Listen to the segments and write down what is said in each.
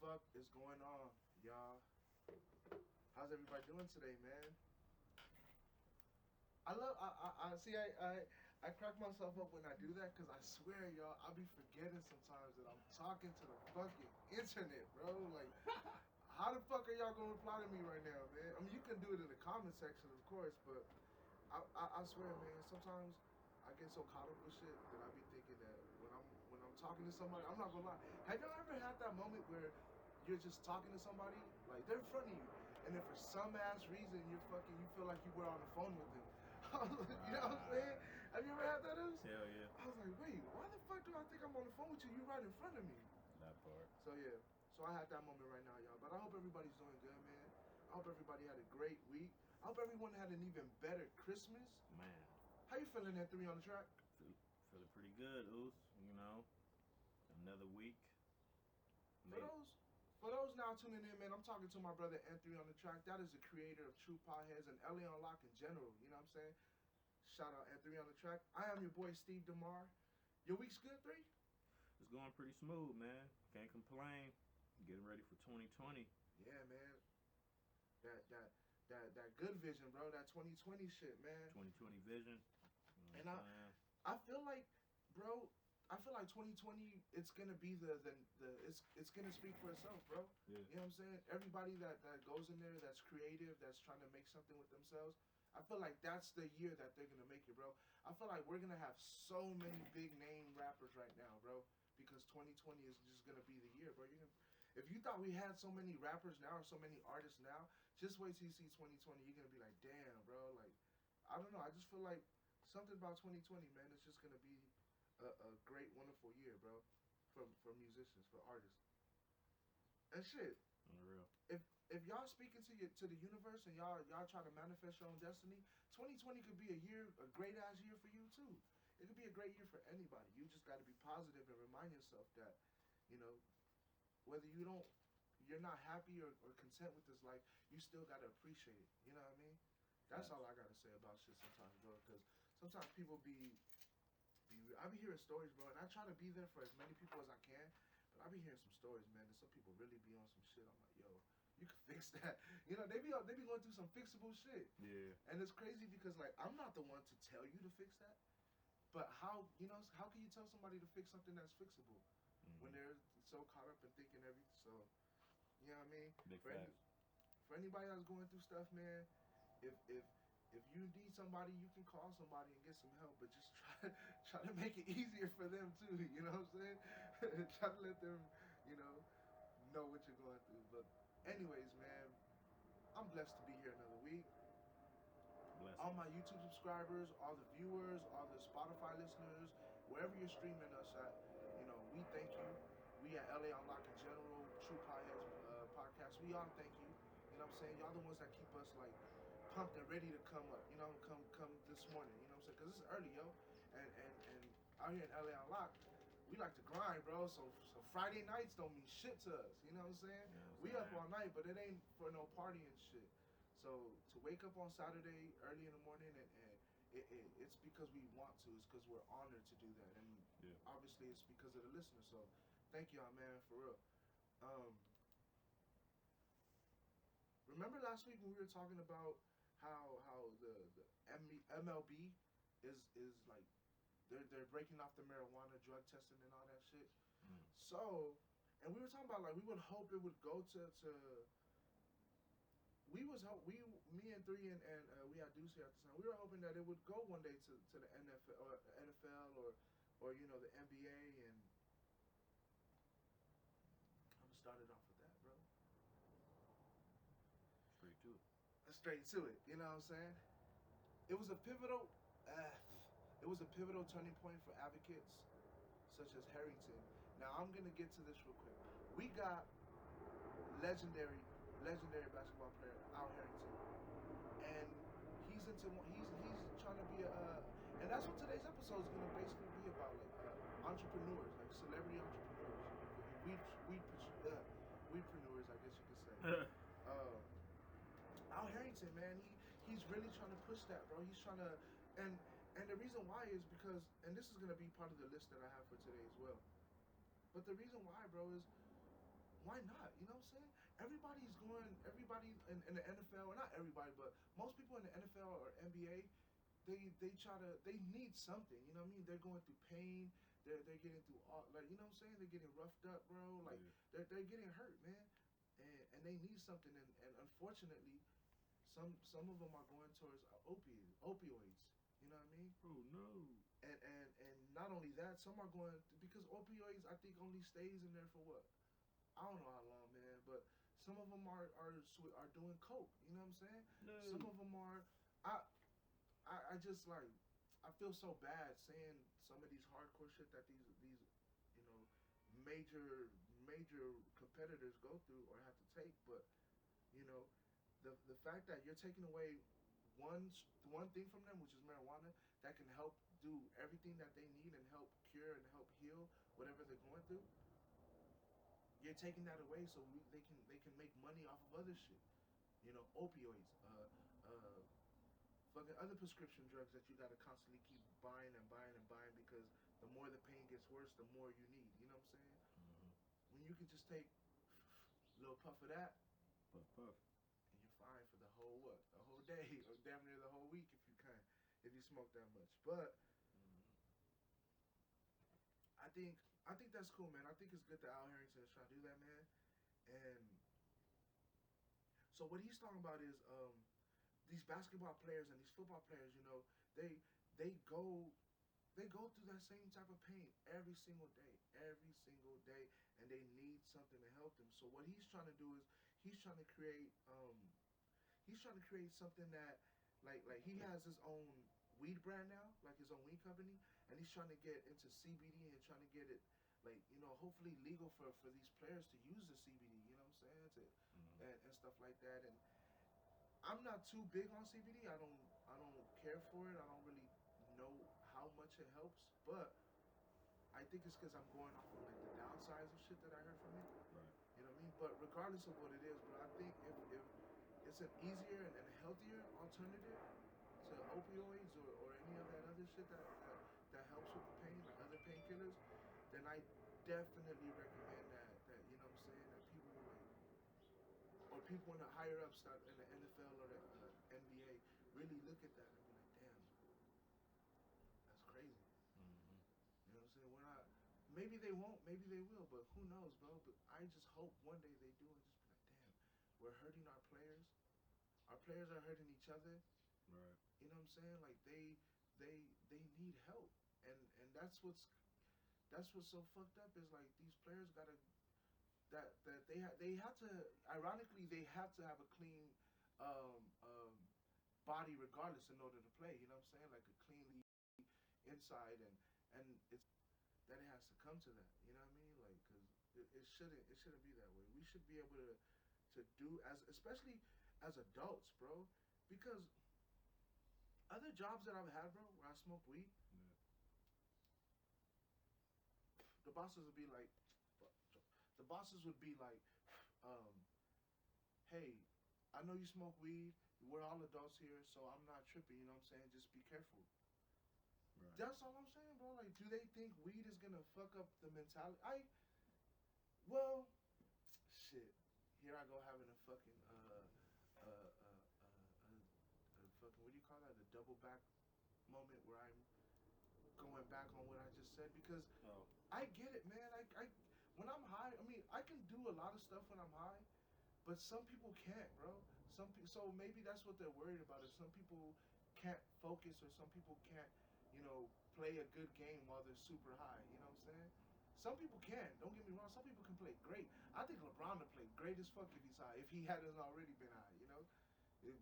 fuck is going on, y'all? How's everybody doing today, man? I see, I crack myself up when I do that because I swear, y'all, I be forgetting sometimes that I'm talking to the fucking internet, bro. Like, how the fuck are y'all gonna reply to me right now, man? I mean, you can do it in the comment section, of course, but I swear, man, sometimes I get so caught up with shit that I be thinking that when I'm talking to somebody, I'm not gonna lie. Have y'all ever had that moment where you're just talking to somebody, like they're in front of you, and then for some ass reason you feel like you were on the phone with them. You know what I'm saying? Have you ever had that? Hell yeah. I was like, wait, why the fuck do I think I'm on the phone with you? You right in front of me. That part. So yeah, so I had that moment right now, y'all. But I hope everybody's doing good, man. I hope everybody had a great week. I hope everyone had an even better Christmas. Man. How you feeling at 3 on the track? Feeling pretty good, Oos. You know, another week. For those now tuning in, man, I'm talking to my brother N3 on the track. That is the creator of True Potheads and LA on Lock in general. You know what I'm saying? Shout out N3 on the track. I am your boy Steve DaMar. Your week's good, 3? It's going pretty smooth, man. Can't complain. Getting ready for 2020. Yeah, man. That good vision, bro. That 2020 shit, man. 2020 vision. You know and I feel like, bro, I feel like 2020, it's gonna be it's gonna speak for itself, bro. Yeah. You know what I'm saying? Everybody that goes in there, that's creative, that's trying to make something with themselves. I feel like that's the year that they're gonna make it, bro. I feel like we're gonna have so many big name rappers right now, bro, because 2020 is just gonna be the year, bro. If you thought we had so many rappers now or so many artists now, just wait till you see 2020. You're gonna be like, damn, bro. Like, I don't know. I just feel like something about 2020, man. It's just gonna be a great, wonderful year, bro, for musicians, for artists, and shit. Unreal. If y'all speaking to the universe and y'all try to manifest your own destiny, 2020 could be a great ass year for you too. It could be a great year for anybody. You just got to be positive and remind yourself that, you know, whether you're not happy or content with this life, you still got to appreciate it. You know what I mean? That's all I got to say about shit sometimes, bro. Because sometimes people I be hearing stories, bro, and I try to be there for as many people as I can. But I be hearing some stories, man, that some people really be on some shit. I'm like, yo, you can fix that. You know, they be going through some fixable shit. Yeah. And it's crazy because, like, I'm not the one to tell you to fix that. But how can you tell somebody to fix something that's fixable when they're so caught up in thinking everything? So, you know what I mean? Big facts. For anybody that's going through stuff, man, if you need somebody, you can call somebody and get some help. But just try to make it easier for them too. You know what I'm saying? Try to let them, know what you're going through. But anyways, man, I'm blessed to be here another week. Bless all my YouTube subscribers, all the viewers, all the Spotify listeners, wherever you're streaming us at, we thank you. We at LA Unlock in general, True Potheads podcast, we all thank you. You know what I'm saying? Y'all the ones that keep us like pumped and ready to come up. Come this morning. You know what I'm saying? Because it's early, yo. And out here in LA Unlock, we like to grind, bro. So Friday nights don't mean shit to us. You know what I'm saying? Yeah, we up all night, but it ain't for no party and shit. So to wake up on Saturday early in the morning and it's because we want to. It's because we're honored to do that, and obviously it's because of the listeners. So thank y'all, man, for real. Remember last week when we were talking about how the MLB is like they're breaking off the marijuana drug testing and all that shit. So, and we were talking about like we would hope it would go to me and 3 and we had Deuce here at the time. We were hoping that it would go one day to the NFL or the NBA, and I'm gonna start it off with that, bro. Straight to it. Straight to it. You know what I'm saying? It was a pivotal turning point for advocates such as Harrington. Now I'm gonna get to this real quick. We got legendary basketball player Al Harrington, and he's trying to be and that's what today's episode is gonna basically be about, like entrepreneurs, like celebrity entrepreneurs, weedpreneurs, I guess you could say. Al Harrington, man, he's really trying to push that, bro. He's trying to, and the reason why is because, and this is gonna be part of the list that I have for today as well. But the reason why, bro, is why not? You know what I'm saying? Everybody in the NFL, or not everybody, but most people in the NFL or NBA, they need something. You know what I mean? They're going through pain. They're getting through all, like, you know what I'm saying? They're getting roughed up, bro. Like Yeah. they're getting hurt, man. And they need something. And unfortunately, some of them are going towards opioids. You know what I mean? Oh no. And not only that, some are going because opioids I think only stays in there for what, I don't know how long, man. But some of them are doing coke. You know what I'm saying? No. Some of them are. I I just like I feel so bad saying some of these hardcore shit that these you know major competitors go through or have to take, but you know the fact that you're taking away one thing from them, which is marijuana, that can help do everything that they need and help cure and help heal whatever they're going through. You're taking that away so they can make money off of other shit. You know, opioids, fucking other prescription drugs that you gotta constantly keep buying and buying and buying because the more the pain gets worse, the more you need. You know what I'm saying? Mm-hmm. When you can just take a little puff of that Puff puff. and you're fine for the whole what? The whole day or damn near the whole week if you can, if you smoke that much. But Mm-hmm. I think I think that's cool, man. I think it's good that Al Harrington is trying to do that, man. And so what he's talking about is these basketball players and these football players. You know, they they go they go through that same type of pain every single day, and they need something to help them. So what he's trying to do is he's trying to create he's trying to create something that like he has his own weed brand now, like his own weed company, and he's trying to get into CBD and trying to get it like hopefully legal for these players to use the CBD. You know what I'm saying? Mm-hmm. And stuff like that. And I'm not too big on CBD. I don't care for it. I don't really know how much it helps, but I think it's because I'm going off of like the downsides of shit that I heard from it. Right. You know what I mean? But regardless of what it is, but I think if it's an easier and healthier alternative to opioids or any of that other shit that helps with the pain, like other painkillers, then I definitely recommend that you know what I'm saying, that people like or people in the higher ups that in the NFL or the NBA really look at that and be like, damn, that's crazy. Mm-hmm. You know what I'm saying? We're not. Maybe they won't. Maybe they will. But who knows, bro? But I just hope one day they do and just be like, damn, we're hurting our players. Our players are hurting each other. Right. You know what I'm saying? Like they need help, and that's what's so fucked up is like these players gotta that they have to, ironically they have to have a clean um, um, body regardless in order to play. You know what I'm saying? Like a cleanly inside and it's that it has to come to that. You know what I mean? Like because it shouldn't be that way. We should be able to do as especially as adults, bro, because other jobs that I've had, bro, where I smoked weed, Yeah. the bosses would be like, the bosses would be like, um, hey, I know you smoke weed. We're all adults here, so I'm not tripping. You know what I'm saying? Just be careful. Right. That's all I'm saying, bro. Like, do they think weed is gonna fuck up the mentality? Well, shit. Here I go having a fucking fucking what do you call that? A double back moment where I'm going back on what I just said because Oh. I get it, man. I when I'm high, I mean, I can do a lot of stuff when I'm high, but some people can't, bro. So maybe that's what they're worried about. Is some people can't focus, or some people can't, play a good game while they're super high. You know what I'm saying? Some people can. Don't get me wrong. Some people can play great. I think LeBron would play great as fuck if he's high. If he hadn't already been high,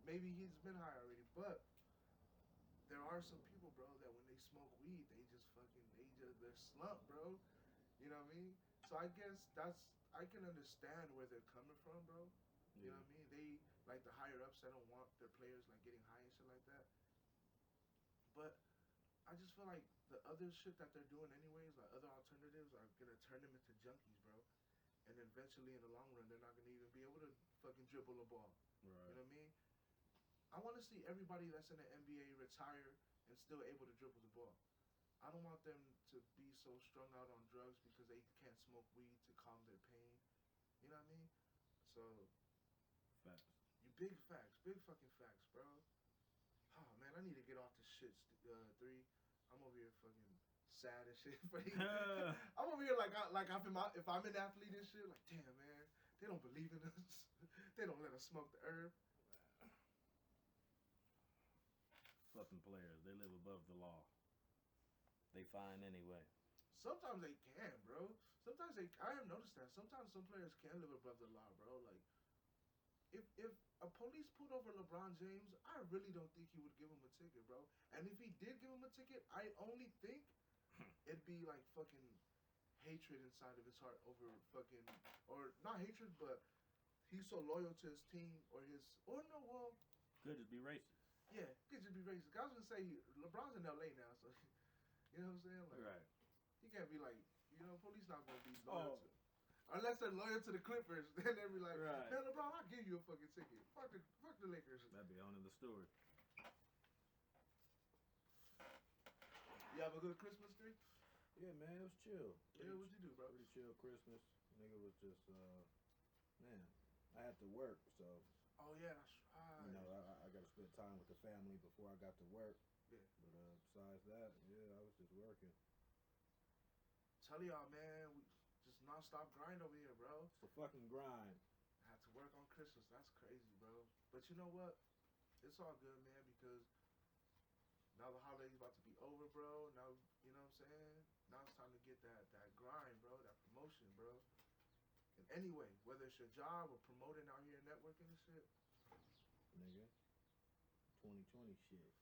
maybe he's been high already. But there are some people, bro, that when they smoke weed, they're slumped, bro. You know what I mean? So I guess I can understand where they're coming from, bro. You Yeah. know what I mean? They like the higher ups. They don't want their players like getting high and shit like that. But I just feel like the other shit that they're doing anyways, like other alternatives, are gonna turn them into junkies, bro. And eventually, in the long run, they're not gonna even be able to fucking dribble a ball. Right. You know what I mean? I want to see everybody that's in the NBA retire and still able to dribble the ball. I don't want them to be so strung out on drugs because they can't smoke weed to calm their pain. You know what I mean? So, Facts. you big facts, big fucking facts, bro. Oh man, I need to get off this shit. 3. I'm over here fucking sad and shit. I'm over here like if I'm an athlete and shit. Like damn man, they don't believe in us. They don't let us smoke the herb. Fucking players, they live above the law. They fine anyway. Sometimes they can, bro. Sometimes I have noticed that. Sometimes some players can live above the law, bro. Like, if a police pulled over LeBron James, I really don't think he would give him a ticket, bro. And if he did give him a ticket, I only think it'd be like fucking hatred inside of his heart over fucking, or not hatred, but he's so loyal to his team or no, well, Could just be racist. yeah, could just be racist. I was gonna say LeBron's in LA now, so you know what I'm saying? Like, Right. he can't be like, police not gonna be loyal to, unless they're loyal to the Clippers. Then they'll be like, Right. man, LeBron, I'll give you a fucking ticket. Fuck the Lakers. That'd be on in the story. You have a good Christmas tree? Yeah, man, it was chill. Yeah, what'd you do, bro? Pretty chill Christmas. Nigga was just, man, I had to work, so. Oh yeah, that's right. You know, I got to spend time with the family before I got to work. Yeah. But besides that, yeah, I was just working. Tell y'all, man, we just non-stop grind over here, bro. It's a fucking grind. I had to work on Christmas. That's crazy, bro. But you know what? It's all good, man, because now the holiday's about to be over, bro. Now, you know what I'm saying? Now it's time to get that grind, bro, that promotion, bro. And anyway, whether it's your job or promoting out here networking and shit. Nigga. 2020 shit.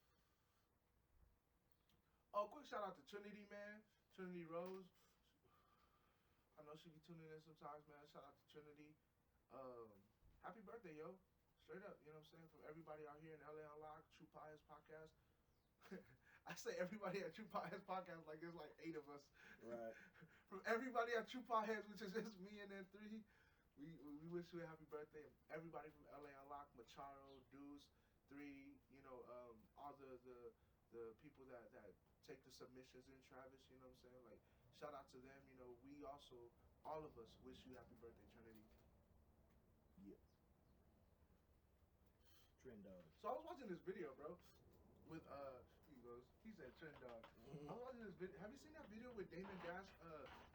Oh, quick shout out to Trinity, man. Trinity Rose. I know she be tuning in sometimes, man. Shout out to Trinity. Happy birthday, yo. Straight up, you know what I'm saying? From everybody out here in LA Unlocked, True Pies Podcast. I say everybody at True Potheads Podcast like there's like 8 of us. Right. From everybody at True Potheads, which is just me and then 3, we wish you a happy birthday. Everybody from LA Unlocked, Macharo, Deuce, 3, all the people that take the submissions in, Travis, you know what I'm saying? Like, shout out to them, we also, all of us wish you happy birthday, Trinity. Yeah. Trend dog. So I was watching this video, bro, with he said trend dog. Mm-hmm. I was watching this video. Have you seen that video with Damon Dash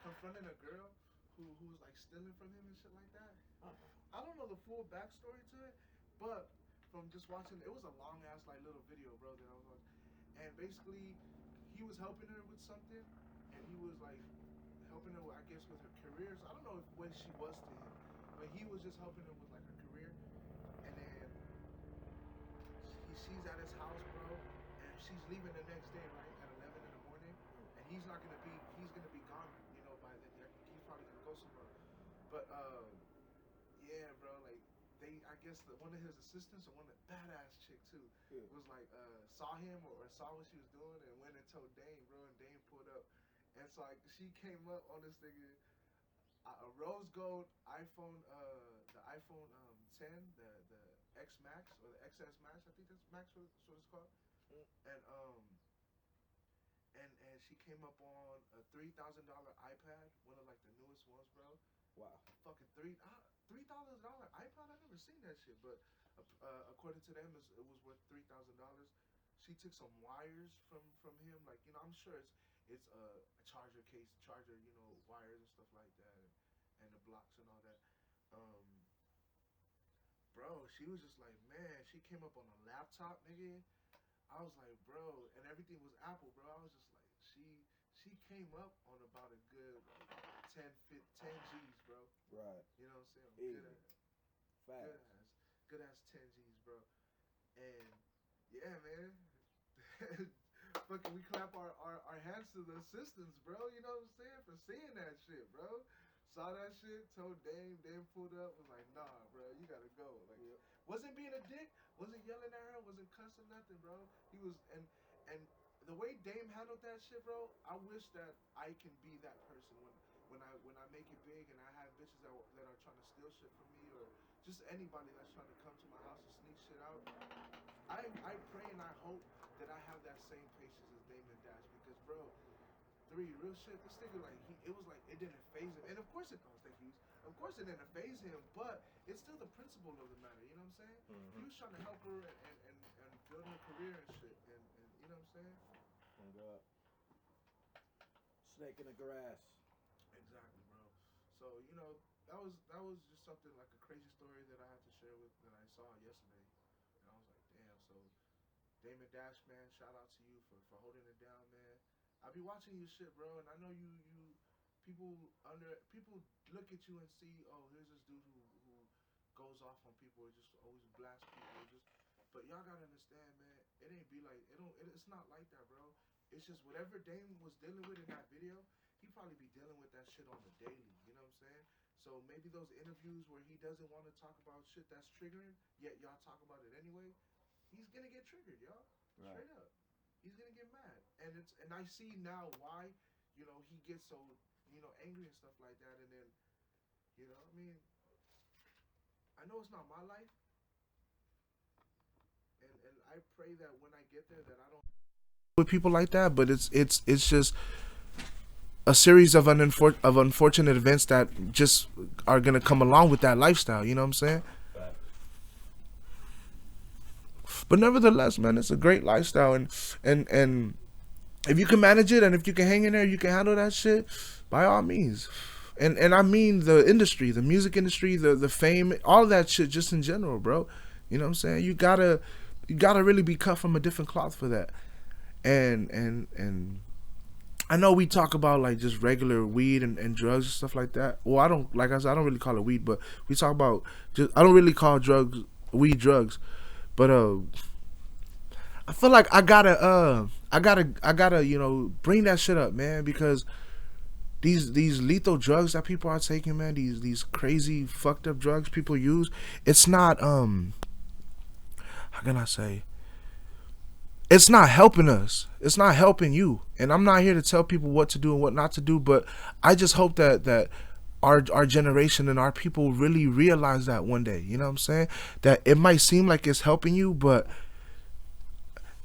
confronting a girl who was like stealing from him and shit like that? I don't know the full backstory to it, but from just watching, it was a long ass like little video, bro, that I was watching. And basically, he was helping her with something, and he was like helping her, I guess, with her career. So I don't know what she was to him, but he was just helping her with like her career. And then she's at his house, bro, and she's leaving the next day, right, at 11 in the morning, and he's gonna be gone, by then. He's probably gonna go somewhere. But yeah, bro, like I guess one of his assistants, or one of the badass chick too, was like saw him or saw what she was doing and went and told Dame, bro, and Dame pulled up, and so like she came up on this thing, a rose gold iPhone, the iPhone 10, the X Max or the XS Max, I think that's Max, what it's called, and she came up on a $3,000 iPad, one of like the newest ones, bro. Wow. Fucking $3,000 iPad? I never seen that shit, but according to them, it was worth $3,000. She took some wires from him, like I'm sure it's a charger case, wires and stuff like that, and the blocks and all that. Bro, she was just like, man, she came up on a laptop, nigga. I was like, bro, and everything was Apple, bro. I was just like, she came up on about a good 10 G's, bro. Right. You know what I'm saying? Easy. Facts. Good ass 10 G's, bro. And yeah, man. Fucking we clap our hands to the assistants, bro. You know what I'm saying? For seeing that shit, bro. Saw that shit, told Dame pulled up, was like, nah, bro, you gotta go. Like, wasn't being a dick, wasn't yelling at her, wasn't cussing nothing, bro. He was, and the way Dame handled that shit, bro, I wish that I can be that person when I make it big and I have bitches that are trying to steal shit from me, or just anybody that's trying to come to my house and sneak shit out. I pray and I hope that I have that same patience as Damon Dash, because, bro, $3,000 3, real shit. This nigga like it was like it didn't phase him, and of course it don't. Thank you. Of course it didn't phase him, but it's still the principle of the matter. You know what I'm saying? He was trying to help her and build her career and shit, and you know what I'm saying? Oh God. Snake in the grass. Exactly, bro. So that was just something like a crazy story that I had to share with that I saw yesterday, and I was like, damn. So Damon Dash, man, shout out to you for holding it down, man. I be watching your shit, bro, and I know you people look at you and see, oh, here's this dude who goes off on people, or just always blast people, just. But y'all gotta understand, man. It ain't be like it's not like that, bro. It's just whatever Dame was dealing with in that video, he probably be dealing with that shit on the daily. You know what I'm saying? So maybe those interviews where he doesn't want to talk about shit that's triggering, yet y'all talk about it anyway, he's gonna get triggered, y'all. Right. Straight up. He's gonna get mad. And I see now why, he gets so, angry and stuff like that, and then, I mean, I know it's not my life, and I pray that when I get there that I don't with people like that, but it's just a series of unfortunate events that just are gonna come along with that lifestyle. You know what I'm saying? But nevertheless, man, it's a great lifestyle, and if you can manage it, and if you can hang in there, you can handle that shit. By all means, and I mean the industry, the music industry, the fame, all that shit, just in general, bro. You know what I'm saying? You gotta really be cut from a different cloth for that. And I know we talk about like just regular weed and drugs and stuff like that. Well, I don't really call it weed, but we talk about I don't really call weed drugs. But I feel like I gotta bring that shit up, man, because these lethal drugs that people are taking, man, these crazy fucked up drugs people use, it's not how can I say? It's not helping us. It's not helping you. And I'm not here to tell people what to do and what not to do, but I just hope that our generation and our people really realize that one day. You know what I'm saying? That it might seem like it's helping you, but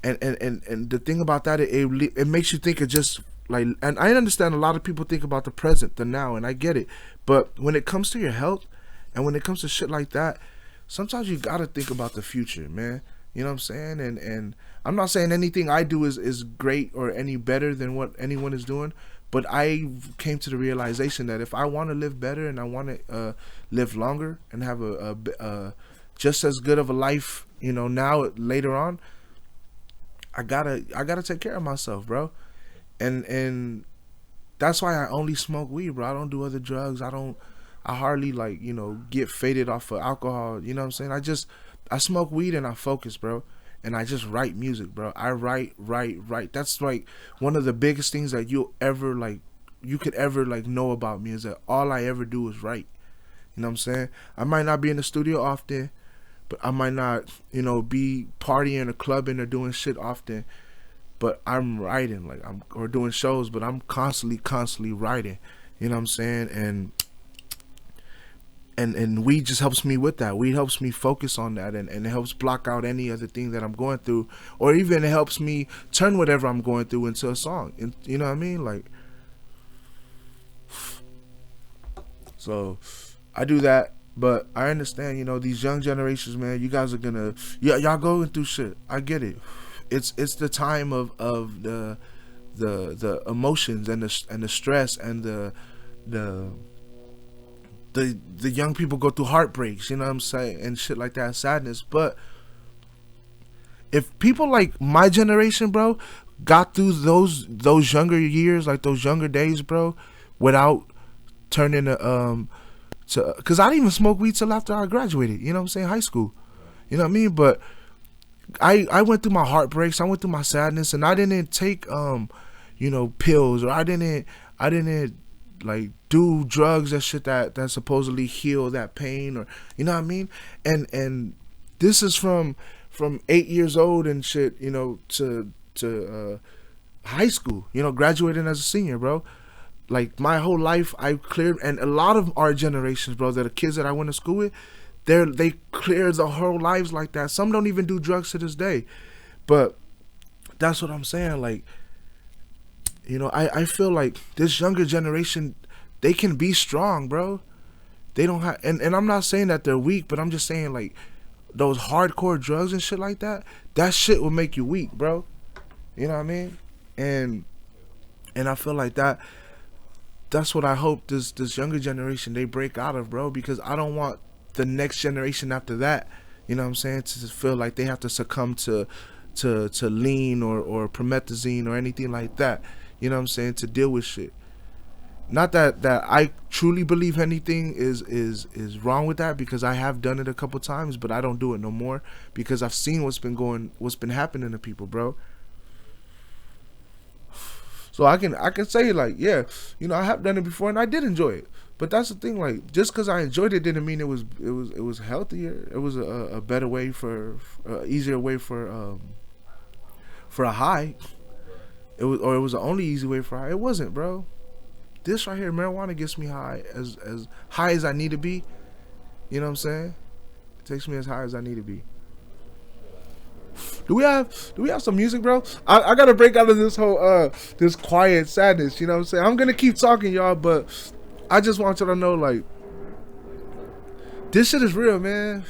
and the thing about that, it makes you think of just like, and I understand a lot of people think about the present, the now, and I get it. But when it comes to your health and when it comes to shit like that, sometimes you gotta think about the future, man. You know what I'm saying? And I'm not saying anything I do is great or any better than what anyone is doing, but I came to the realization that if I want to live better and I want to live longer and have a just as good of a life, now later on, I gotta take care of myself, bro. And that's why I only smoke weed, bro. I don't do other drugs. I hardly get faded off of alcohol. You know what I'm saying? I smoke weed and I focus, bro. And I just write music, bro. I write. That's like one of the biggest things that you could ever know about me, is that all I ever do is write. You know what I'm saying? I might not be in the studio often, but I might not, be partying or clubbing or doing shit often, but I'm writing, or doing shows, but I'm constantly writing. You know what I'm saying? And weed just helps me with that. Weed helps me focus on that, and it helps block out any other thing that I'm going through, or even it helps me turn whatever I'm going through into a song. And you know what I mean? So I do that, but I understand, these young generations, man, you guys are y'all going through shit. I get it. It's the time of the emotions and the stress and the young people go through heartbreaks, you know what I'm saying, and shit like that, sadness. But if people like my generation, bro, got through those younger years, like those younger days, bro, without turning to because I didn't even smoke weed till after I graduated, you know what I'm saying, high school, you know what I mean. But I went through my heartbreaks, I went through my sadness, and I didn't take pills, or I didn't do drugs, that shit that supposedly heal that pain, or you know what I mean. And this is from 8 years old and shit, to high school, graduating as a senior, bro. Like my whole life I cleared, and a lot of our generations, bro, that are kids that I went to school with, they clear their whole lives like that. Some don't even do drugs to this day. But that's what I'm saying, You know, I feel like this younger generation, they can be strong, bro. They don't have, and I'm not saying that they're weak, but I'm just saying like those hardcore drugs and shit like that, that shit will make you weak, bro. You know what I mean? And I feel like that's what I hope this younger generation, they break out of, bro, because I don't want the next generation after that, you know what I'm saying, to feel like they have to succumb to lean or promethazine or anything like that, you know what I'm saying, to deal with shit. Not that I truly believe anything is wrong with that, because I have done it a couple times, but I don't do it no more because I've seen what's been happening to people, bro. So I can say like, yeah, you know, I have done it before and I did enjoy it. But that's the thing, like, just because I enjoyed it didn't mean it was healthier. It was a better way easier way for a high. It was the only easy way for a high. It wasn't, bro. This right here, marijuana, gets me high as high as I need to be. You know what I'm saying? It takes me as high as I need to be. Do we have some music, bro? I gotta break out of this whole this quiet sadness. You know what I'm saying? I'm gonna keep talking, y'all, but I just want y'all to know, like, this shit is real, man.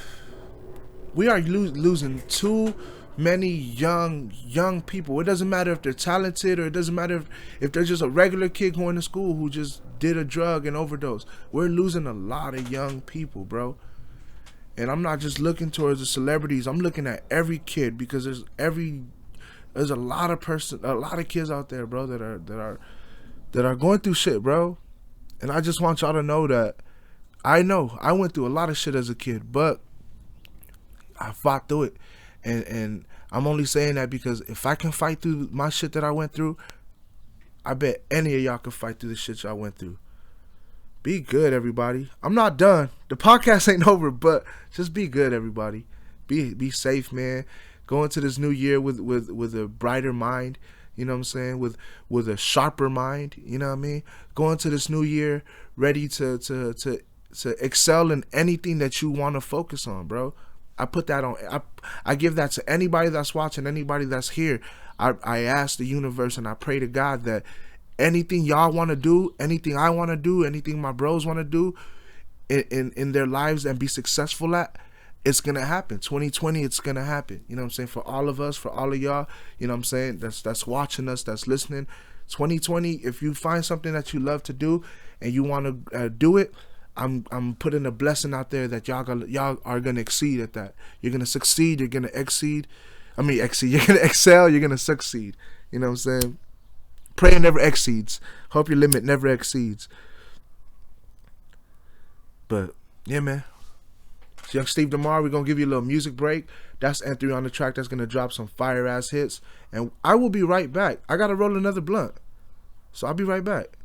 We are losing too many young people. It doesn't matter if they're talented, or it doesn't matter if they're just a regular kid going to school who just did a drug and overdose. We're losing a lot of young people, bro. And I'm not just looking towards the celebrities. I'm looking at every kid, because there's a lot of kids out there, bro, that are going through shit, bro. And I just want y'all to know that I know I went through a lot of shit as a kid, but I fought through it. And I'm only saying that because if I can fight through my shit that I went through, I bet any of y'all can fight through the shit y'all went through. Be good, everybody. I'm not done. The podcast ain't over, but just be good, everybody. Be safe, man. Go into this new year with a brighter mind. You know what I'm saying? With a sharper mind. You know what I mean? Go into this new year ready to excel in anything that you want to focus on, bro. I put that on. I give that to anybody that's watching, anybody that's here. I ask the universe and I pray to God that anything y'all want to do, anything I want to do, anything my bros want to do in their lives and be successful at, it's going to happen. 2020, it's going to happen. You know what I'm saying? For all of us, for all of y'all, you know what I'm saying, that's watching us, that's listening. 2020, if you find something that you love to do and you want to do it, I'm putting a blessing out there that y'all are going to exceed at that. You're going to succeed, you're going to exceed. You're going to excel, you're going to succeed. You know what I'm saying? Prayer never exceeds. Hope your limit never exceeds. But, yeah, man. It's Young Steve DaMar. We're going to give you a little music break. That's N3 on the track. That's going to drop some fire-ass hits. And I will be right back. I got to roll another blunt. So I'll be right back.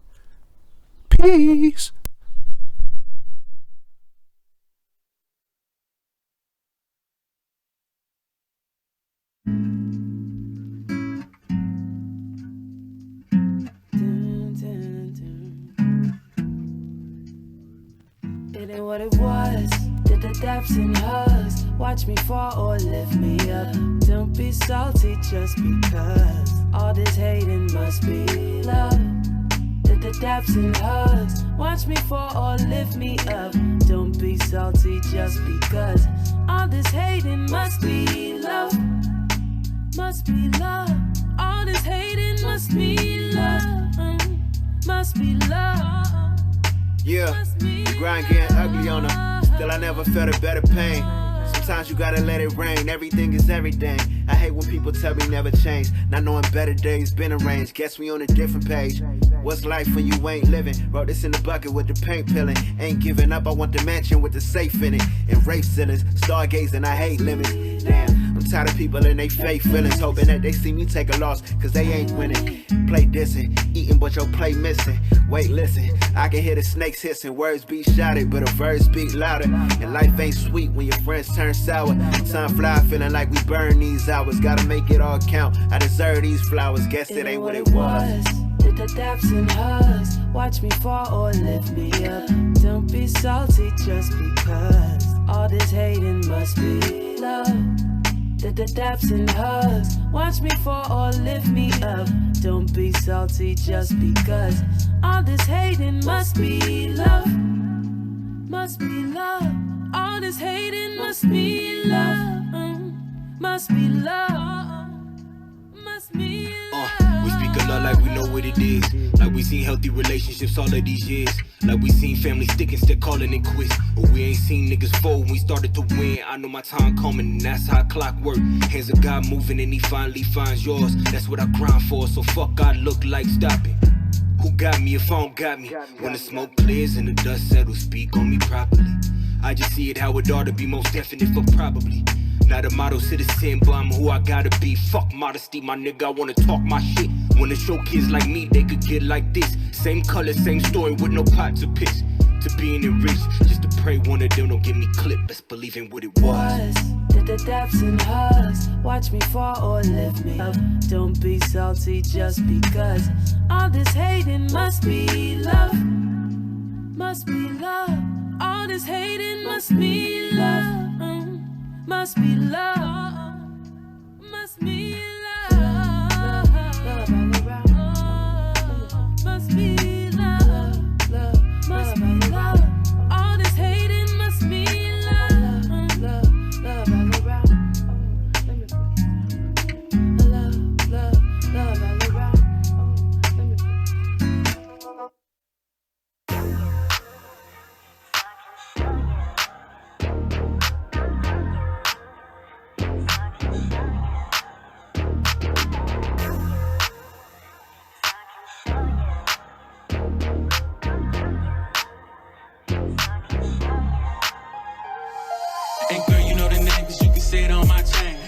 Peace. It ain't what it was. Did the depths and hugs watch me fall or lift me up? Don't be salty just because all this hating must be love. Did the depths and hugs watch me fall or lift me up? Don't be salty just because all this hating must be love. Must be love. All this hating must be love. Must be love. Yeah, the grind getting ugly on her. Still I never felt a better pain. Sometimes you gotta let it rain. Everything is everything. I hate when people tell me never change. Not knowing better days been arranged. Guess we on a different page. What's life when you ain't living? Wrote this in the bucket with the paint peeling. Ain't giving up, I want the mansion with the safe in it. And race ceilings, stargazing, I hate limits. Damn, I'm tired of people and they fake feelings. Hoping that they see me take a loss, cause they ain't winning. Play dissing, eating but your play missing. Wait, listen, I can hear the snakes hissing. Words be shouted, but a verse speak louder. And life ain't sweet when your friends turn sour. Time fly, feeling like we burn these hours. Gotta make it all count, I deserve these flowers. Guess it ain't what it was. Did the depths and hugs watch me fall or lift me up? Don't be salty just because all this hating must be love. the depths and hugs. Watch me fall or lift me up. Don't be salty just because. All this hating must be love. Must be love. All this hating must be love. Must be love. Must be love. We speak a lot like we know what it is. Like we seen healthy relationships all of these years. Like we seen families stick instead calling it quits. But we ain't seen niggas fold when we started to win. I know my time coming and that's how clock work. Hands of God moving and he finally finds yours. That's what I grind for, so fuck God look like, stop it. Who got me if I don't got me? When the smoke clears and the dust settles, speak on me properly. I just see it how it ought to be, most definite for probably. Not a model citizen, but I'm who I gotta be. Fuck modesty, my nigga, I wanna talk my shit. Wanna show kids like me, they could get like this. Same color, same story with no pot to piss. To being enriched, just to pray one of them don't get me clipped. Let's believe in what it was. Did the depths and hugs. Watch me fall or lift me up. Don't be salty just because. All this hating must be love. Must be love. All this hating must be love. Must be love. Must be love. Must be love. Must be love. All this hating must be love. Love all around. Love all around.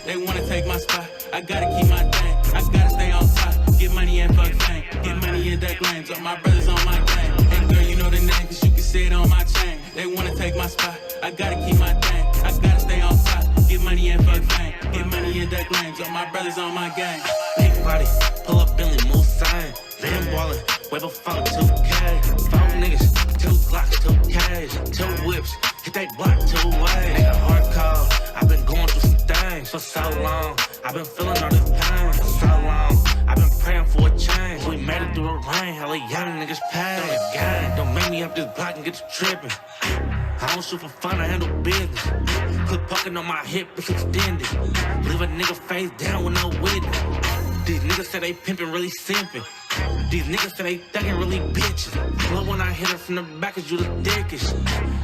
They wanna take my spot, I gotta keep my thing. I gotta stay on top, get money and fuck fame. Get money and duck lanes, all my brothers on my game. And girl, you know the name, cause you can see it on my chain. They wanna take my spot, I gotta keep my thing. I gotta stay on top, get money and fuck fame. Get money and duck lanes, all my brothers on my game. Big body, pull up Billy, move sign. Van ballin', way before 2K. 4 niggas, 2 Glocks, 2 K's, 2 whips. Hit that block 2 ways. Nigga hard call, I've been going through some things for so long. I've been feeling all this pain for so long. I've been praying for a change. We made it through the rain, hella young niggas paid. On the gang, don't make me up this block and get to tripping. I don't shoot for fun, I handle business. Clip pocket on my hip, it's extended. Leave a nigga face down with no witness. These niggas say they pimpin', really simpin'. These niggas say they thuggin', really bitches. Love when I hit her from the back, cause you the thickest.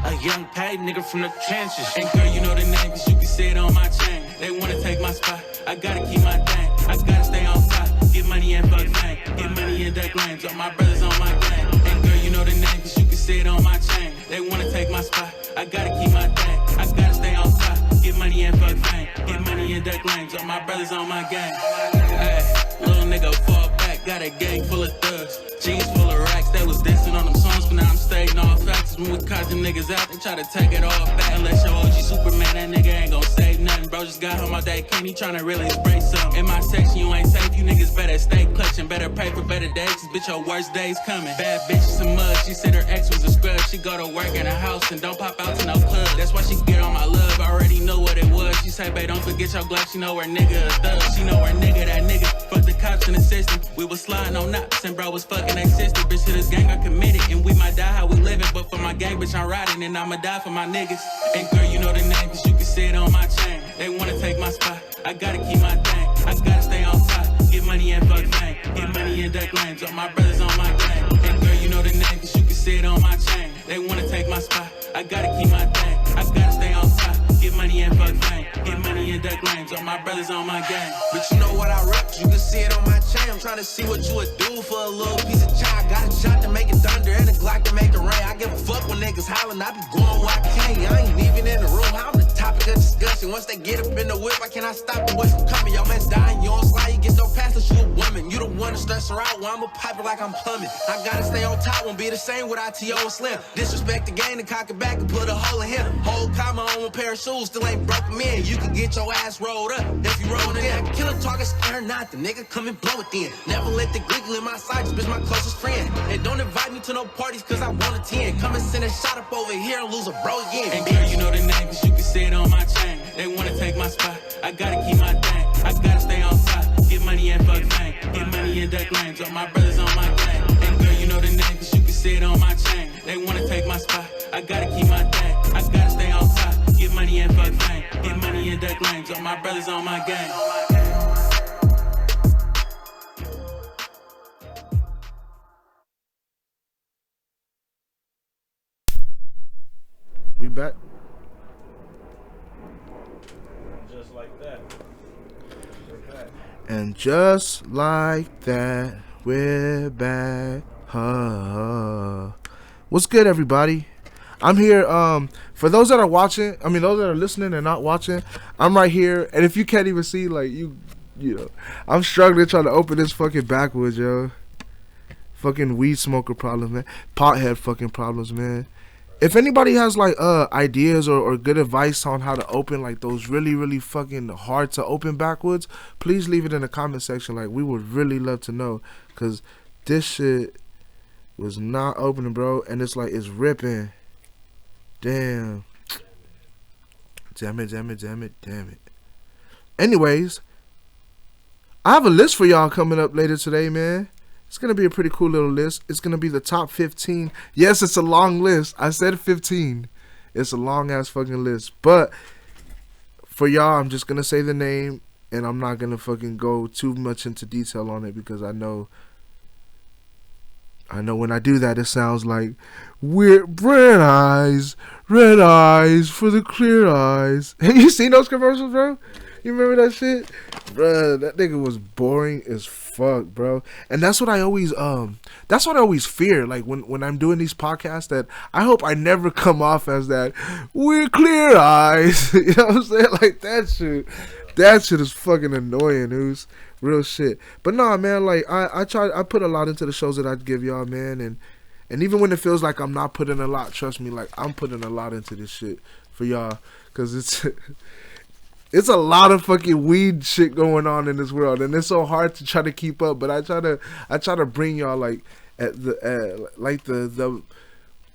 A young paid nigga from the trenches. And girl, you know the name, cause you can see it on my chain. They wanna take my spot, I gotta keep my thing. I gotta stay on top, get money and fuck fame. Get money and duck lanes, all my brothers on my game. And girl, you know the name, cause you can see it on my chain. They wanna take my spot, I gotta keep my thing. I gotta stay on top, get money and fuck fame. Get money and duck lanes, all my brothers on my game. Hey, little nigga fall back, got a gang full of thugs. Jeans full of racks, they was dancing on them songs, but now I'm stating all facts. When we caught them niggas out, they try to take it all back. Unless your OG Superman, that nigga ain't gon' save nothing. Bro just got home all day, can't he tryna really embrace something? In my section, you ain't safe, you niggas better stay clutching. Better pray for better days, cause bitch, your worst days coming. Bad bitches and mugs, she said her ex was a scrub. She go to work in a house and don't pop out to no club. That's why she get on my love, I already know what it was. She say, babe, don't forget your Glock, she know her nigga a thug. She know her nigga, that nigga, fuck the cops in the system. We was sliding on knots and bro was fucking they sister. Bitch, to this gang I committed, and we might die how we living. But for my gang, bitch, I'm riding, and I'ma die for my niggas. And girl, you know the name, cause you can see it on my chain. They wanna take my spot, I gotta keep my thing. I gotta stay on top, get money and fuck fame. Get money and duck lanes, all my brothers on my game. And girl, you know the name, cause you can see it on my chain. They wanna take my spot, I gotta keep my thing. I gotta stay on top, get money and fuck fame. Get money and duck lanes, all my brothers on my game. But you know what I rep, you can see it on my chain. I'm trying to see what you would do for a little piece of chai. Got a shot to make it thunder and a Glock to make it rain. I give a fuck when niggas hollering, I be going where I can. I ain't even in the room, I'm the topic of discussion. Once they get up in the whip, I cannot stop the boys from coming. Your man's dying, you don't slide, you get so past that you a woman. You the one to stress her out while I'm a piper like I'm plumbing. I gotta stay on top, won't be the same without T.O. and Slim. Disrespect the game and cock it back and put a hole in him. Whole comma on one pair of shoes, still ain't broke me in. You can get your ass rolled up if you rollin' it in. Killer targets are not the nigga come and blow it in. Never let the giggle in my side, just bitch my closest friend. And don't invite me to no parties cause I want a 10. Come and send a shot up over here and lose a bro again. And girl, you know the name cause you can see it on my chain. They wanna take my spot, I gotta keep my thing. I gotta stay on top, get money and fuck fame. Get money and duck lanes, all my brothers on my gang. And girl, you know the name cause you can see it on my chain. They wanna take my spot, I gotta keep my thing. I gotta stay on top, get money and fuck fame. Get money and duck lanes, all my brothers on my gang. We back. Just like that. We're back. And just like that, we're back. What's good, everybody? I'm here. For those that are watching, those that are listening and not watching, I'm right here. And if you can't even see, like you know, I'm struggling trying to open this fucking backwoods, yo. Fucking weed smoker problems, man. Pothead fucking problems, man. If anybody has like ideas or good advice on how to open like those really, really fucking hard to open backwoods, please leave it in the comment section. Like, we would really love to know, cause this shit was not opening, bro, and it's like it's ripping. Damn. Damn it. Anyways, I have a list for y'all coming up later today, man. It's going to be a pretty cool little list. It's going to be the top 15. Yes, it's a long list. I said 15. It's a long-ass fucking list. But for y'all, I'm just going to say the name, and I'm not going to fucking go too much into detail on it because I know when I do that, it sounds like weird red eyes for the clear eyes. Hey, you seen those commercials, bro? You remember that shit? Bruh, that nigga was boring as fuck, bro. And that's what I always fear. Like when I'm doing these podcasts, that I hope I never come off as that we're clear eyes. You know what I'm saying? Like that shit is fucking annoying, dudes. Real shit. But nah, man, like I put a lot into the shows that I give y'all, man, and even when it feels like I'm not putting a lot, trust me, like I'm putting a lot into this shit for y'all, cause it's a lot of fucking weed shit going on in this world, and it's so hard to try to keep up. But I try to bring y'all like at the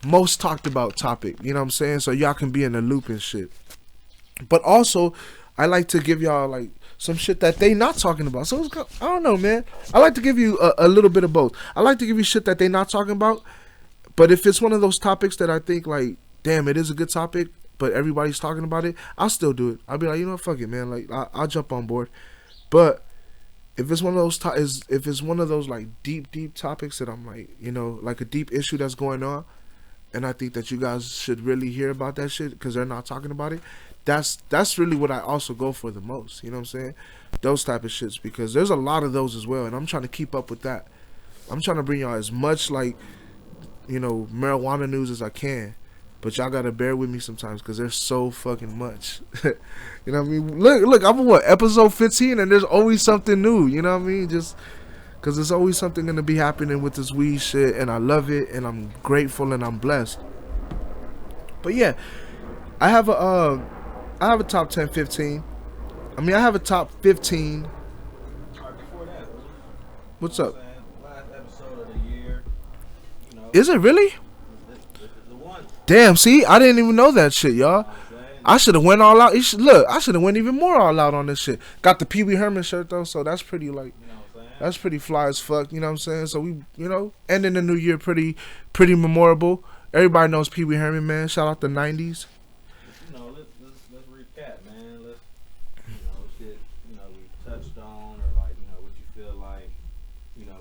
most talked about topic. You know what I'm saying? So y'all can be in the loop and shit. But also, I like to give y'all like some shit that they not talking about. So I don't know, man. I like to give you a little bit of both. I like to give you shit that they not talking about. But if it's one of those topics that I think like, damn, it is a good topic, but everybody's talking about it, I'll still do it. I'll be like, you know what, fuck it, man. Like, I'll jump on board. But if it's one of those like deep topics that I'm like, you know, like a deep issue that's going on, and I think that you guys should really hear about that shit because they're not talking about it, that's really what I also go for the most. You know what I'm saying? Those type of shits, because there's a lot of those as well, and I'm trying to keep up with that. I'm trying to bring y'all as much like, you know, marijuana news as I can. But y'all gotta bear with me sometimes because there's so fucking much. You know what I mean? Look, I'm on episode 15 and there's always something new. You know what I mean? Just because there's always something gonna be happening with this weed shit, and I love it, and I'm grateful, and I'm blessed. But yeah, I have a top 10, 15. I have a top 15. Alright, before that, What's up? Last episode of the year. You know, Is it really? the one. Damn, see, I didn't even know that shit, y'all. I should have went all out. I should have went even more all out on this shit. Got the Pee Wee Herman shirt though, so that's pretty like, that's pretty fly as fuck. You know what I'm saying? So we, you know, ending the new year pretty memorable. Everybody knows Pee Wee Herman, man. Shout out the '90s. You know, let's recap, man. Let's, shit, we touched on, or like, what you feel like, we gonna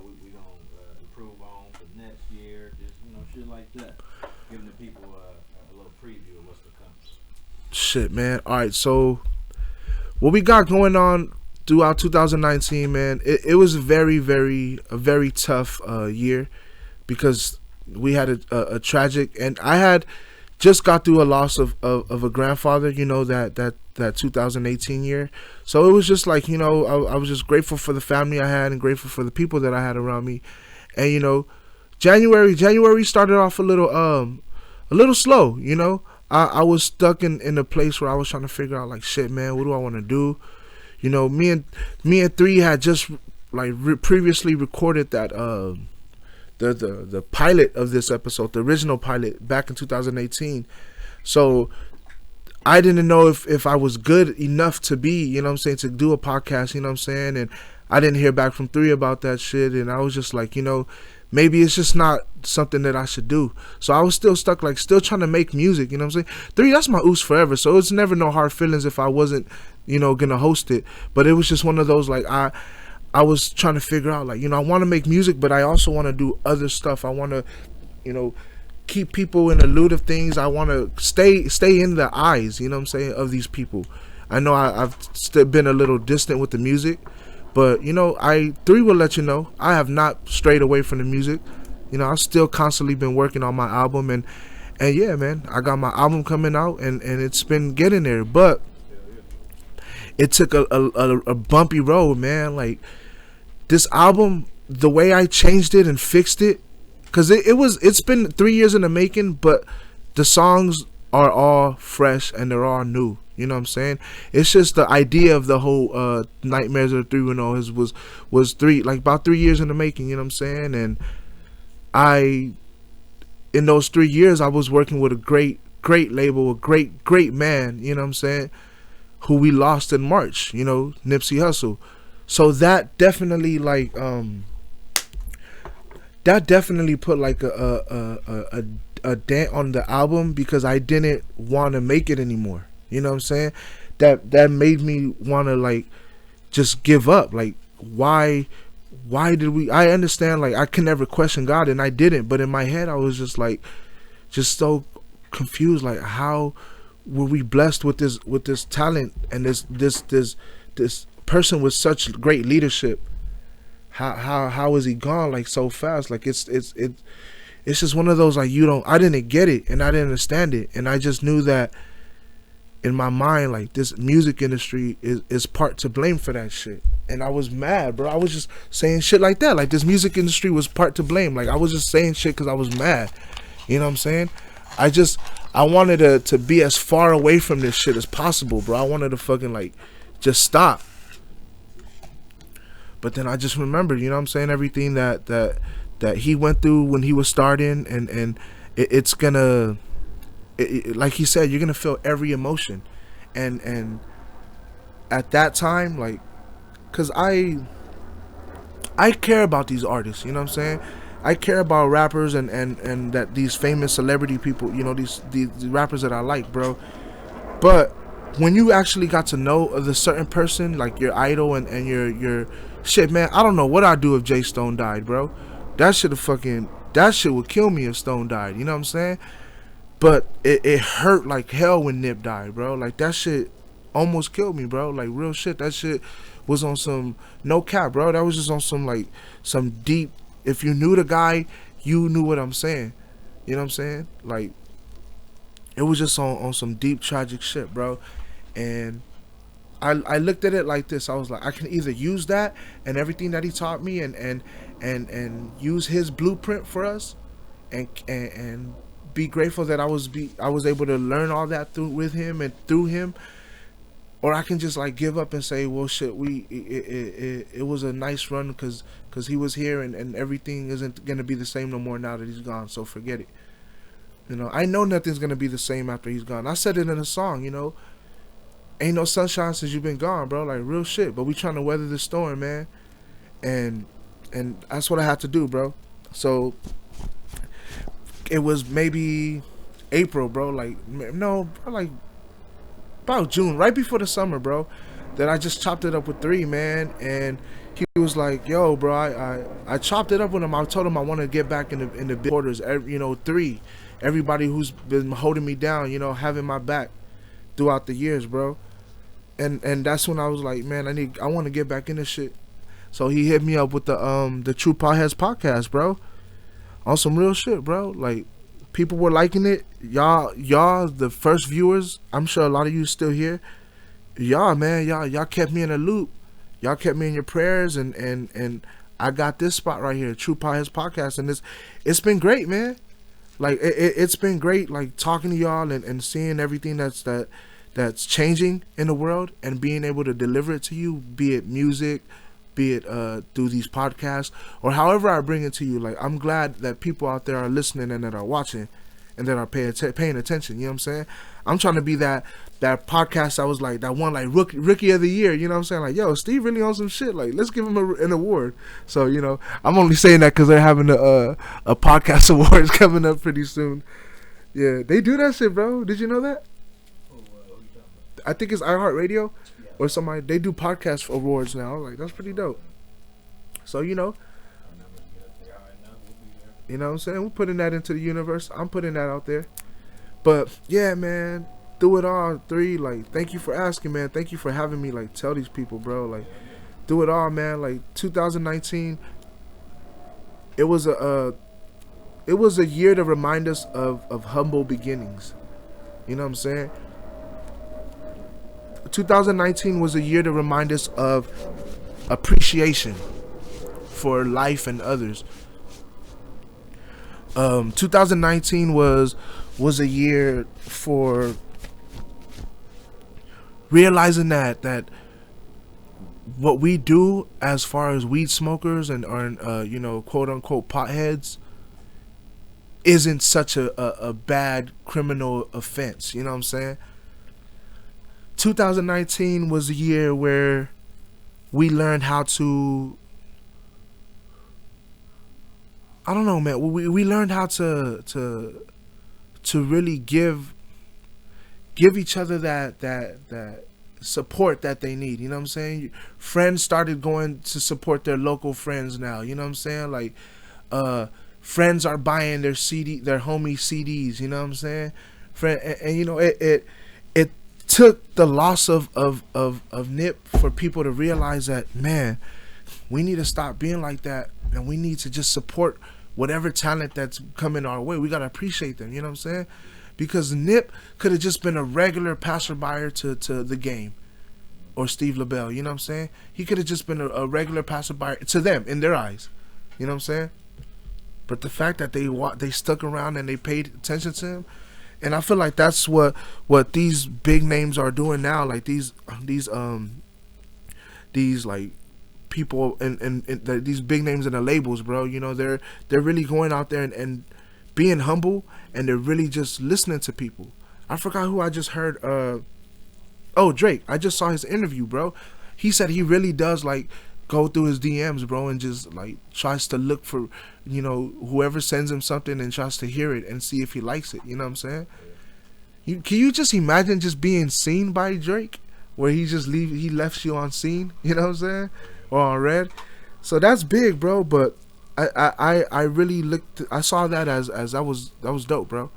improve on for next year. Just, shit like that. Giving the people a little preview of what's to come. Shit, man. All right, so what we got going on throughout 2019, man, it was a very tough year because we had a tragic, and I had just got through a loss of a grandfather, you know, that 2018 year. So it was just like, you know, I was just grateful for the family I had and grateful for the people that I had around me. And, you know, January started off a little slow, you know. I was stuck in a place where I was trying to figure out, like, shit, man, what do I want to do? You know, me and Three had just like previously recorded that the pilot of this episode, the original pilot, back in 2018. So I didn't know if I was good enough to be, you know what I'm saying, to do a podcast, you know what I'm saying? And I didn't hear back from Three about that shit, and I was just like, you know, maybe it's just not something that I should do. So I was still stuck, like, still trying to make music, you know what I'm saying? Three, that's my oos forever, so it's never no hard feelings if I wasn't, you know, gonna host it. But it was just one of those, like, I was trying to figure out, like, you know, I want to make music, but I also want to do other stuff. I want to, you know, keep people in the loop of things. I want to stay in the eyes, you know what I'm saying, of these people. I know I've still been a little distant with the music, but, you know, Three will let you know, I have not strayed away from the music. You know, I've still constantly been working on my album, and yeah, man, I got my album coming out, and it's been getting there, but it took a bumpy road, man. Like, this album, the way I changed it and fixed it, because it's been 3 years in the making, but the songs are all fresh and they're all new. You know what I'm saying? It's just the idea of the whole Nightmares of the 310 was about 3 years in the making. You know what I'm saying? And in those 3 years, I was working with a great label, a great man. You know what I'm saying? Who we lost in March. You know, Nipsey Hussle. So that definitely, like, put like a dent on the album, because I didn't want to make it anymore. You know what I'm saying? That made me want to, like, just give up. Like, why did we? I understand, like, I can never question God, and I didn't. But in my head, I was just like, just so confused. Like, how were we blessed with this talent and this person with such great leadership? How is he gone, like, so fast? Like, it's just one of those, like, I didn't get it, and I didn't understand it, and I just knew that in my mind, like, this music industry is part to blame for that shit. And I was mad, bro. I was just saying shit like that, like, this music industry was part to blame. Like, I was just saying shit because I was mad. You know what I'm saying? I wanted to be as far away from this shit as possible, bro. I wanted to fucking, like, just stop. But then I just remembered, you know what I'm saying, everything that he went through when he was starting, and it's gonna, like he said, you're gonna feel every emotion, and at that time, like, cause I care about these artists, you know what I'm saying, I care about rappers and that these famous celebrity people, you know, these rappers that I like, bro. But when you actually got to know the certain person, like your idol and your shit, man, I don't know what I'd do if Jay Stone died, bro. That shit would kill me if Stone died, you know what I'm saying? But it hurt like hell when Nip died, bro. Like, that shit almost killed me, bro. Like, real shit. That shit was on some, no cap, bro. That was just on some, like, some deep, if you knew the guy, you knew what I'm saying. You know what I'm saying? Like, it was just on some deep tragic shit, bro. And I looked at it like this. I was like, I can either use that and everything that he taught me and use his blueprint for us and be grateful that I was able to learn all that with him and through him, or I can just, like, give up and say, well, shit, it was a nice run because he was here, and everything isn't gonna be the same no more now that he's gone, so forget it. You know, I know nothing's gonna be the same after he's gone. I said it in a song, you know, ain't no sunshine since you've been gone, bro. Like, real shit. But we trying to weather the storm, man, and that's what I had to do, bro. So it was maybe April, bro. Like, no, bro, like about June, right before the summer, bro, that I just chopped it up with Three, man. And he was like, yo, bro, I chopped it up with him. I told him I want to get back in the big quarters. You know, Three, everybody who's been holding me down, you know, having my back throughout the years, bro. And that's when I was like, man, I want to get back in this shit. So he hit me up with the True Potheads podcast, bro. On some real shit, bro. Like, People were liking it. Y'all, the first viewers. I'm sure a lot of you still here. Y'all, man, y'all kept me in a loop. Y'all kept me in your prayers, and I got this spot right here, True Potheads Podcast, and it's been great, man. Like it's been great, like talking to y'all and seeing everything that's changing in the world and being able to deliver it to you, be it music, be it through these podcasts, or however I bring it to you. Like, I'm glad that people out there are listening and that are watching and that are paying attention. You know what I'm saying? I'm trying to be that podcast. I was like that one, like rookie of the year. You know what I'm saying? Like, yo, Steve really on some shit. Like, let's give him an award. So, you know, I'm only saying that because they're having a podcast awards coming up pretty soon. Yeah, they do that shit, bro. Did you know that? I think it's iHeartRadio or somebody. They do podcast awards now. Like, that's pretty dope. So, you know what I'm saying? We're putting that into the universe. I'm putting that out there. But yeah, man, through it all, 3, like, thank you for asking, man. Thank you for having me, like, tell these people, bro. Like, through it all, man. Like, 2019, it was a year to remind us of humble beginnings. You know what I'm saying? 2019 was a year to remind us of appreciation for life and others. 2019 was a year for realizing that what we do as far as weed smokers and you know, quote unquote potheads isn't such a bad criminal offense. You know what I'm saying? 2019 was a year where we learned how to, I don't know, man. We learned how to really give each other that support that they need. You know what I'm saying? Friends started going to support their local friends now. You know what I'm saying? Like, friends are buying their homie CDs. You know what I'm saying? And you know, it took the loss of Nip for people to realize that, man, we need to stop being like that, and we need to just support whatever talent that's coming our way. We gotta appreciate them. You know what I'm saying? Because Nip could have just been a regular passerby to the game, or Steve LaBelle. You know what I'm saying? He could have just been a regular passerby to them in their eyes. You know what I'm saying? But the fact that they stuck around and they paid attention to him. And I feel like that's what these big names are doing now. Like these like people and these big names in the labels, bro. You know, they're really going out there and being humble, and they're really just listening to people. I forgot who I just heard. Drake. I just saw his interview, bro. He said he really does like go through his DMs, bro, and just like tries to look for, you know, whoever sends him something and tries to hear it and see if he likes it. You know what I'm saying? Can you just imagine just being seen by Drake, where he left you on scene? You know what I'm saying? Or on red. So that's big, bro. But I really I saw that as that was dope, bro.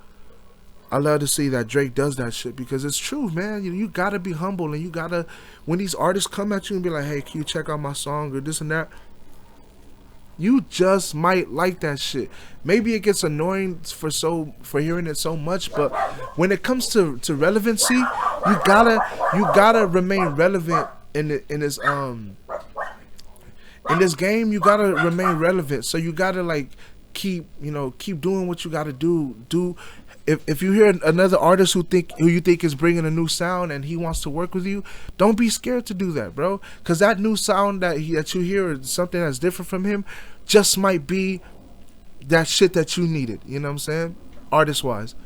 I love to see that Drake does that shit, because it's true, man. You gotta be humble, and you gotta, when these artists come at you and be like, hey, can you check out my song or this and that, you just might like that shit. Maybe it gets annoying for hearing it so much, but when it comes to relevancy, you gotta remain relevant in this game. You gotta remain relevant. So you gotta like keep doing what you gotta do. If you hear another artist who you think is bringing a new sound and he wants to work with you, don't be scared to do that, bro. Because that new sound that you hear, or something that's different from him, just might be that shit that you needed. You know what I'm saying? Artist wise,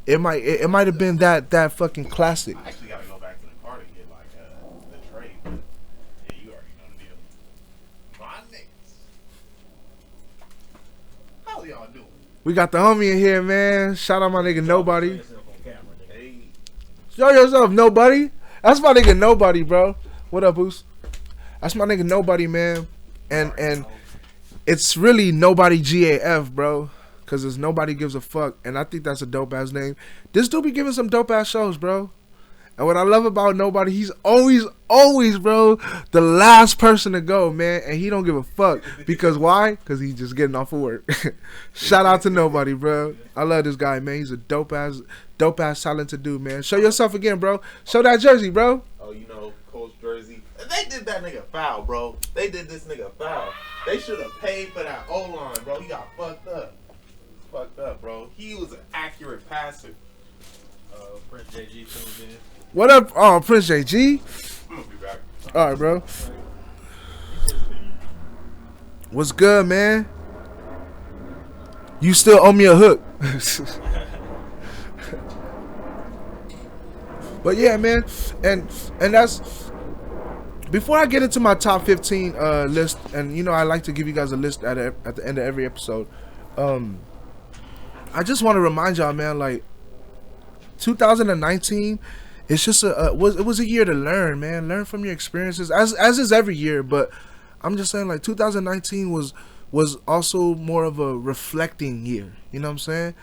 it might have been that fucking classic. I actually gotta go back to the car to get like the tray, but yeah, you already know the deal. My niggas, how y'all doing? We got the homie in here, man. Shout out my nigga Nobody. Show yourself, Nobody. That's my nigga Nobody, bro. What up, Boost? That's my nigga Nobody, man. And it's really Nobody GAF, bro. Because it's Nobody Gives a Fuck. And I think that's a dope ass name. This dude be giving some dope ass shows, bro. And what I love about Nobody, he's always, bro, the last person to go, man. And he don't give a fuck. Because why? Because he's just getting off of work. Shout out to Nobody, bro. I love this guy, man. He's a dope ass talented dude, man. Show yourself again, bro. Show that jersey, bro. Oh, you know, Coach Jersey. They did that nigga foul, bro. They did this nigga foul. They should have paid for that O-line, bro. He got fucked up. Fucked up, bro. He was an accurate passer. Prince JG tuned in. What up, Prince JG? I'm gonna be back. All right, bro. What's good, man? You still owe me a hook. But yeah, man, and that's before I get into my top 15 list, and you know I like to give you guys a list at the end of every episode. I just want to remind y'all, man, like 2019, it's just it was a year to learn, man. Learn from your experiences, as is every year. But I'm just saying, like 2019 was also more of a reflecting year. You know what I'm saying?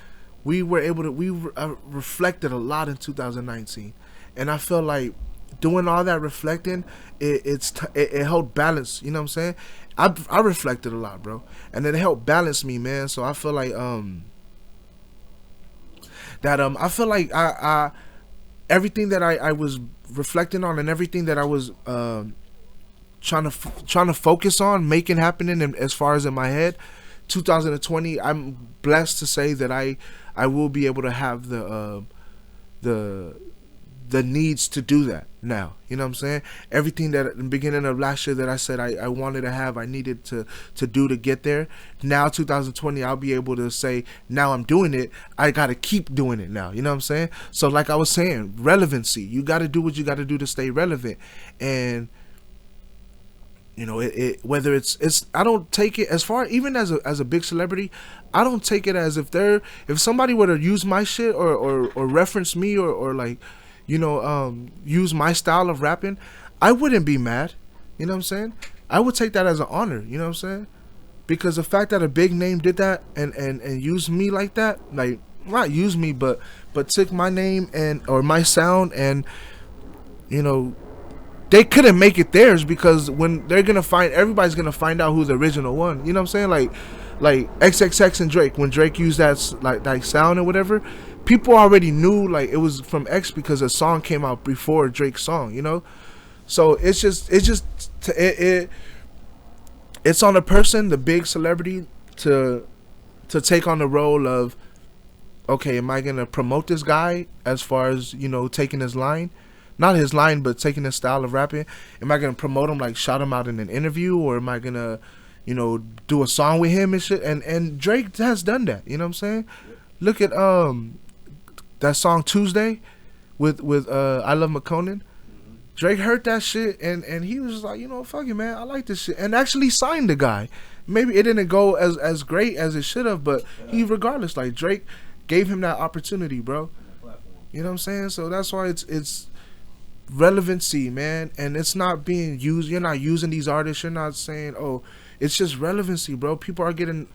We reflected a lot in 2019, and I feel like doing all that reflecting, it helped balance. You know what I'm saying? I reflected a lot, bro, and it helped balance me, man. So I feel like I feel like I everything that I was reflecting on and everything that I was trying to focus on making happening, and as far as in my head, 2020, I'm blessed to say that I will be able to have the needs to do that now. You know what I'm saying? Everything that at the beginning of last year that I said I wanted to have, I needed to do to get there. Now 2020, I'll be able to say, now I'm doing it, I gotta keep doing it now. You know what I'm saying? So like I was saying, relevancy. You gotta do what you gotta do to stay relevant. And you know, whether it's I don't take it as far, even as a big celebrity, I don't take it as if somebody were to use my shit or reference me or like, you know, use my style of rapping, I wouldn't be mad. You know what I'm saying? I would take that as an honor. You know what I'm saying? Because the fact that a big name did that and used me like that, like not use me, but took my name or my sound, and you know, they couldn't make it theirs, because when everybody's gonna find out who's the original one. You know what I'm saying? Like XXX and Drake, when Drake used that sound or whatever, people already knew like it was from X because a song came out before Drake's song, you know. So it's on the person, the big celebrity, to take on the role of, okay, am I gonna promote this guy as far as, you know, taking his line, not his line, but taking his style of rapping? Am I gonna promote him, like shout him out in an interview, or am I gonna, you know, do a song with him and shit? And Drake has done that. You know what I'm saying? Look at that song Tuesday with I Love McConan. Drake heard that shit and he was just like, you know, fuck it, man, I like this shit, and actually signed the guy. Maybe it didn't go as great as it should have, but he, regardless, like Drake gave him that opportunity, bro. You know what I'm saying? So that's why it's relevancy, man, and it's not being used. You're not using these artists. You're not saying, oh, it's just relevancy, bro. People are getting.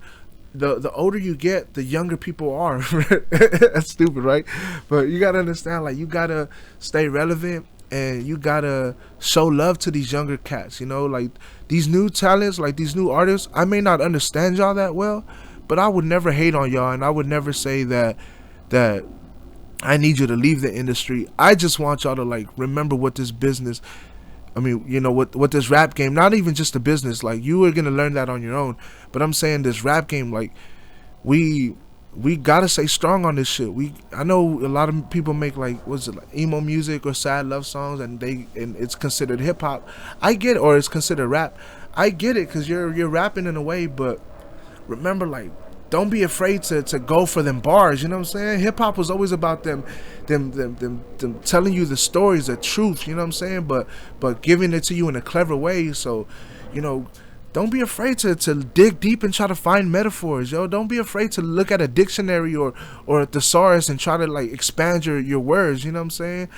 The older you get, the younger people are. That's stupid, right? But you gotta understand, like, you gotta stay relevant, and you gotta show love to these younger cats. You know, like these new talents, like these new artists. I may not understand y'all that well, but I would never hate on y'all, and I would never say that I need you to leave the industry. I just want y'all to like remember what this business. I mean, you know, what this rap game, not even just the business, like you are gonna learn that on your own. But I'm saying this rap game, like we gotta stay strong on this shit. I know a lot of people make like, what's it, like emo music or sad love songs, and it's considered hip hop. I get it, or it's considered rap. I get it, cause you're rapping in a way, but remember, like, don't be afraid to go for them bars. You know what I'm saying? Hip hop was always about them telling you the stories, the truth. You know what I'm saying? But giving it to you in a clever way. So, you know, don't be afraid to dig deep and try to find metaphors, yo. Don't be afraid to look at a dictionary or a thesaurus and try to like expand your words. You know what I'm saying?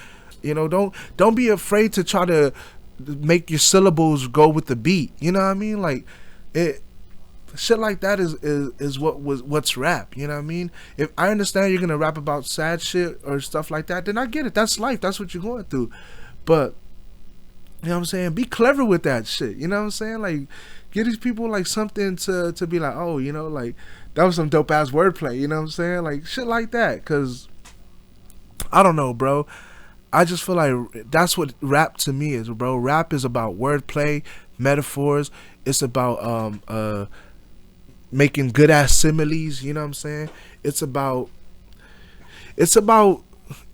You know, don't be afraid to try to make your syllables go with the beat. You know what I mean? Like Shit like that is what's rap. You know what I mean? If I understand you're gonna rap about sad shit or stuff like that, then I get it. That's life. That's what you're going through. But you know what I'm saying? Be clever with that shit. You know what I'm saying? Like, give these people like something to be like, oh, you know, like that was some dope ass wordplay. You know what I'm saying? Like shit like that. Cause I don't know, bro. I just feel like that's what rap to me is, bro. Rap is about wordplay, metaphors. It's about making good ass similes. You know what I'm saying? It's about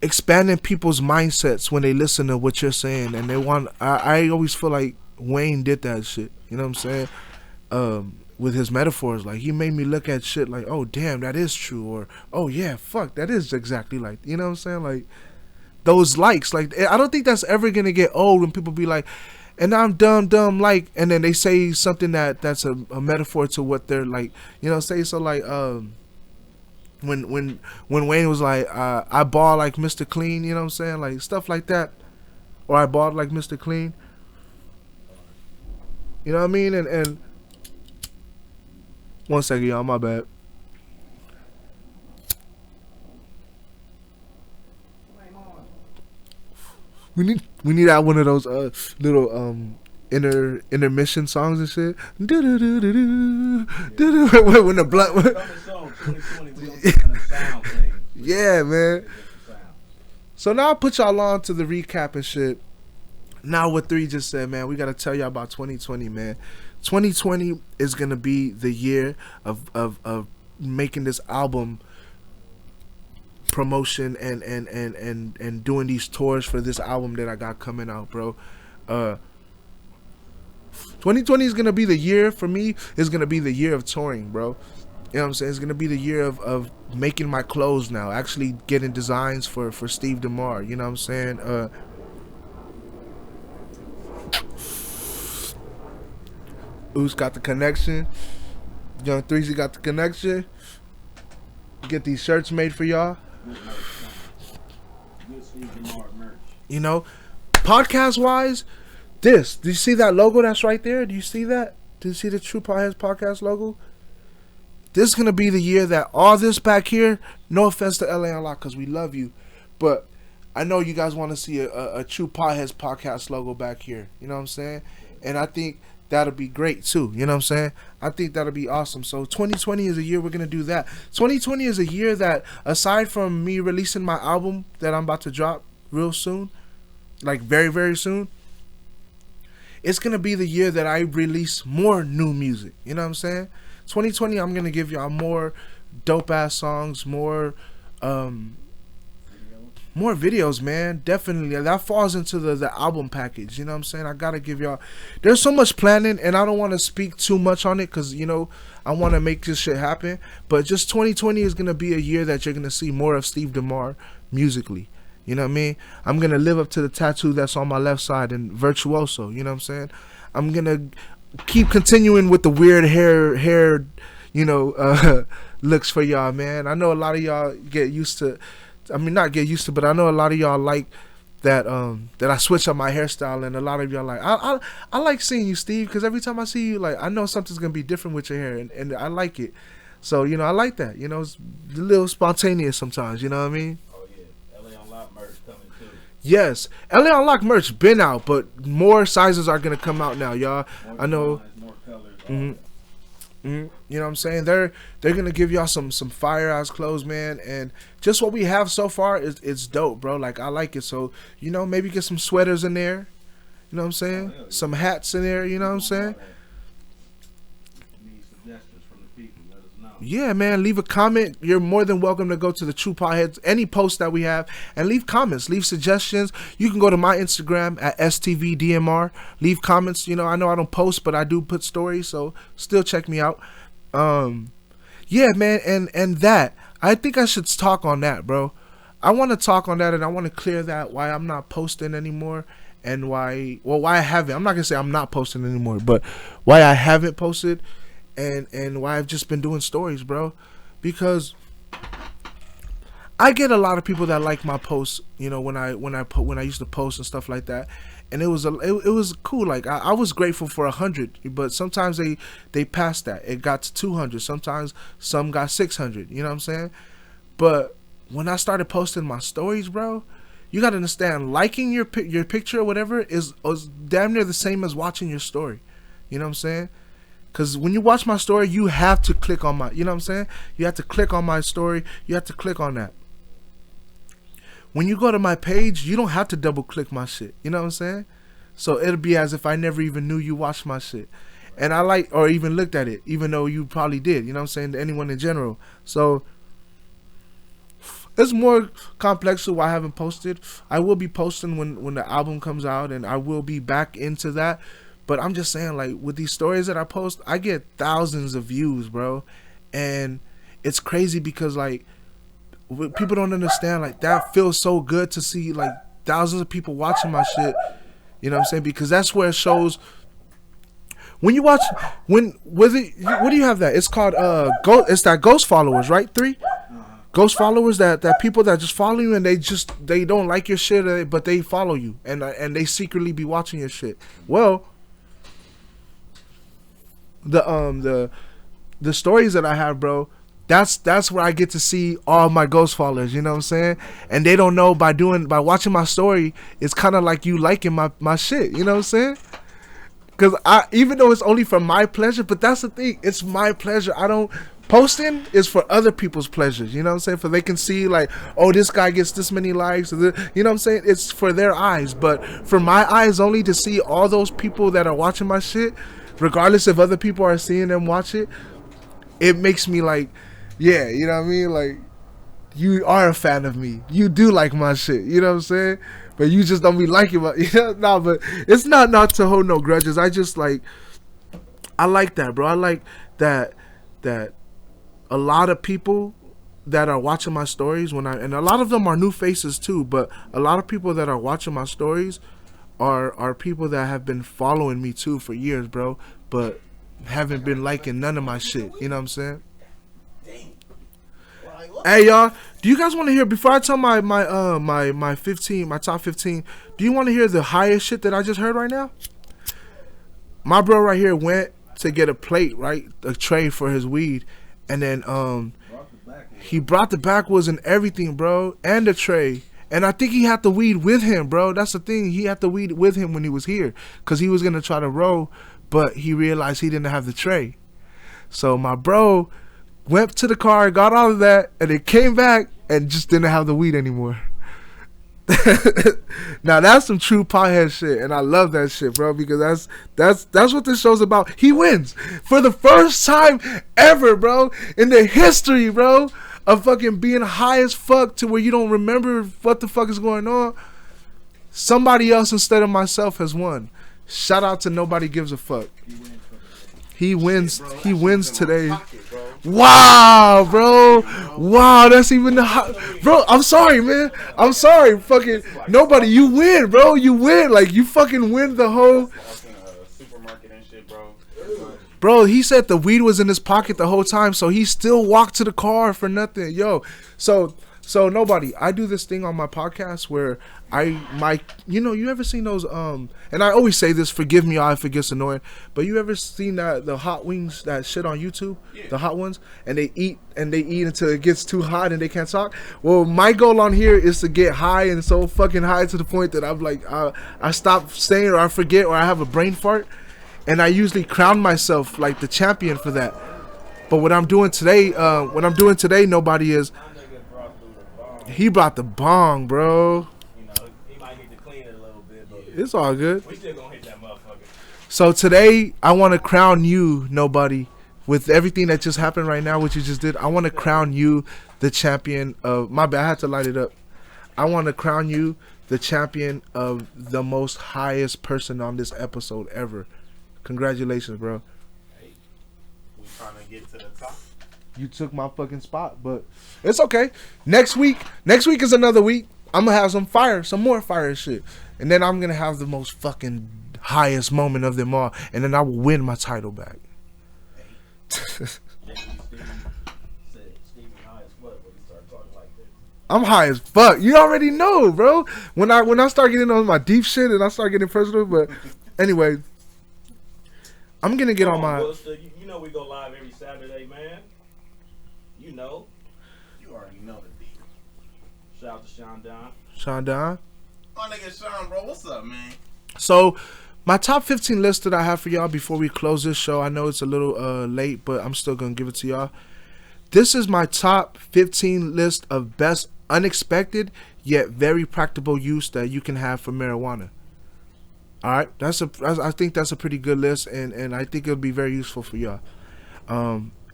expanding people's mindsets when they listen to what you're saying, and they want. I always feel like Wayne did that shit. You know what I'm saying? With his metaphors, like he made me look at shit like, oh damn, that is true, or oh yeah, fuck, that is exactly like. You know what I'm saying? Like those likes, like I don't think that's ever gonna get old when people be like, and I'm dumb like, and then they say something that's a metaphor to what they're like. You know, say so like when Wayne was like, I ball like Mr. Clean, you know what I'm saying? Like stuff like that. Or I balled like Mr. Clean. You know what I mean? And one second, y'all, my bad. We need to have one of those little intermission songs and shit. When the blunt. Yeah, man. So now I'll put y'all on to the recap and shit. Now what 3 just said, man, we gotta tell y'all about 2020, man. 2020 is gonna be the year of making this album promotion and doing these tours for this album that I got coming out, bro. 2020 is gonna be the year for me. It's gonna be the year of touring, bro. You know what I'm saying? It's gonna be the year of making my clothes now, actually getting designs for Steve DaMar. You know what I'm saying? Who's got the connection? Young 3Z got the connection. Get these shirts made for y'all. You know, podcast wise, do you see that logo that's right there? Do you see that? Do you see the True Potheads podcast logo? This is gonna be the year that all this back here. No offense to LA Unlocked, because we love you, but I know you guys want to see a True Potheads podcast logo back here. You know what I'm saying? And I think that'll be great too. You know what I'm saying? I think that'll be awesome. So 2020 is a year we're gonna do that. 2020 is a year that, aside from me releasing my album that I'm about to drop real soon, like very, very soon, it's gonna be the year that I release more new music. You know what I'm saying? 2020, I'm gonna give y'all more dope ass songs, more videos, man. Definitely. That falls into the album package. You know what I'm saying? I gotta give y'all. There's so much planning, and I don't want to speak too much on it because, you know, I want to make this shit happen. But just 2020 is gonna be a year that you're gonna see more of Steve DaMar musically. You know what I mean? I'm gonna live up to the tattoo that's on my left side and virtuoso. You know what I'm saying? I'm gonna keep continuing with the weird hair, you know, looks for y'all, man. I know a lot of y'all get used to. I mean, not get used to, but I know a lot of y'all like that that I switch up my hairstyle, and a lot of y'all like, I like seeing you, Steve, because every time I see you, like, I know something's gonna be different with your hair, and I like it. So, you know, I like that. You know, it's a little spontaneous sometimes. You know what I mean? Oh yeah, LA Unlocked merch coming too. Yes, LA Unlocked merch been out, but more sizes are gonna come out now, y'all. I know. More colors. You know what I'm saying? They're gonna give y'all some fire ass clothes, man, and just what we have so far is it's dope, bro. Like, I like it. So, you know, maybe get some sweaters in there. You know what I'm saying? Oh, yeah. Some hats in there. You know what I'm saying? Need suggestions from the people. Let us know. Yeah, man. Leave a comment. You're more than welcome to go to the True Potheads, any post that we have, and leave comments, leave suggestions. You can go to my Instagram at STVDMR. Leave comments. You know I don't post, but I do put stories, so still check me out. Yeah, man, and that, I think I should talk on that, bro. I want to talk on that, and I want to clear that, why I'm not posting anymore, and why I haven't. I'm not gonna say I'm not posting anymore, but why I haven't posted, and why I've just been doing stories, bro. Because I get a lot of people that like my posts, you know, when I used to post and stuff like that, and it was cool. Like I was grateful for 100, but sometimes they passed that. It got to 200. Sometimes some got 600. You know what I'm saying? But when I started posting my stories, bro, you gotta understand, liking your picture or whatever is damn near the same as watching your story. You know what I'm saying? Because when you watch my story, you have to click on my, you know what I'm saying? You have to click on my story. You have to click on that. When you go to my page, you don't have to double click my shit. You know what I'm saying? So it'll be as if I never even knew you watched my shit. And I like, or even looked at it, even though you probably did. You know what I'm saying? To anyone in general. So it's more complex to why I haven't posted. I will be posting when the album comes out, and I will be back into that. But I'm just saying, like, with these stories that I post, I get thousands of views, bro. And it's crazy because, like, people don't understand, like, that feels so good to see, like, thousands of people watching my shit. You know what I'm saying? Because that's where it shows. When you watch, what do you have that? It's called, it's that ghost followers, right? 3? Ghost followers, that people that just follow you and they don't like your shit, but they follow you and they secretly be watching your shit. Well, the stories that I have, bro, that's where I get to see all my ghost followers. You know what I'm saying? And they don't know by watching my story, it's kind of like you liking my shit. You know what I'm saying? Because even though it's only for my pleasure, but that's the thing, it's my pleasure. Posting is for other people's pleasures, you know what I'm saying? For they can see, like, oh, this guy gets this many likes, you know what I'm saying? It's for their eyes, but for my eyes only, to see all those people that are watching my shit, regardless if other people are seeing them watch it, it makes me like, yeah, you know what I mean? Like, you are a fan of me. You do like my shit, you know what I'm saying? But you just don't be liking my, you know? Nah, but it's not to hold no grudges. I just like, I like that, bro. I like that a lot of people that are watching my stories and a lot of them are new faces too, but a lot of people that are watching my stories are people that have been following me too for years, bro, but haven't been liking none of my shit. You know what I'm saying? Hey y'all, do you guys want to hear, before I tell my top 15, do you want to hear the highest shit that I just heard right now? My bro right here went to get a plate, right? A tray for his weed. And then he brought the backwoods and everything, bro, and the tray. And I think he had the weed with him, bro. That's the thing. He had the weed with him when he was here, because he was going to try to roll, but he realized he didn't have the tray. So my bro went to the car, got all of that, and then came back and just didn't have the weed anymore. Now that's some true pothead shit, and I love that shit, bro, because that's what this show's about. He wins for the first time ever, bro, in the history, bro, of fucking being high as fuck to where you don't remember what the fuck is going on. Somebody else instead of myself has won. Shout out to Nobody Gives a Fuck. He wins. He wins today. Wow, bro. Wow, that's even the bro. I'm sorry, man. I'm sorry. Fucking Nobody. You win, bro. You win. Like, you fucking win the whole supermarket and shit, bro. Bro, he said the weed was in his pocket the whole time, so he still walked to the car for nothing. Yo, so Nobody, I do this thing on my podcast where you ever seen those, and I always say this, forgive me if it gets annoying, but you ever seen the hot wings, that shit on YouTube? Yeah. The hot ones, and they eat until it gets too hot and they can't talk? Well, my goal on here is to get high, and so fucking high to the point that I'm like, I stop saying, or I forget, or I have a brain fart, and I usually crown myself like the champion for that. But what I'm doing today, Nobody, is he brought the bong, bro. You know, he might need to clean it a little bit, but it's all good. We still gonna hit that motherfucker. So today, I want to crown you, Nobody, with everything that just happened right now, what you just did. I want to crown you the champion of, my bad, I had to light it up. I want to crown you the champion of the most highest person on this episode ever. Congratulations, bro. Hey, we trying to get to the top. You took my fucking spot, but it's okay. Next week is another week. I'm gonna have some more fire shit, and then I'm gonna have the most fucking highest moment of them all, and then I will win my title back. I'm high as fuck. You already know, bro. When I start getting on my deep shit and I start getting personal, but anyway, I'm gonna get on my. Buster, you know we go live every Saturday, man. You know. You already know the deal. Shout out to Sean Don. Sean Don. My nigga Sean, bro, what's up, man? So, my top 15 list that I have for y'all before we close this show. I know it's a little late, but I'm still gonna give it to y'all. This is my top 15 list of best unexpected yet very practical use that you can have for marijuana. All right, I think that's a pretty good list, and I think it'll be very useful for y'all.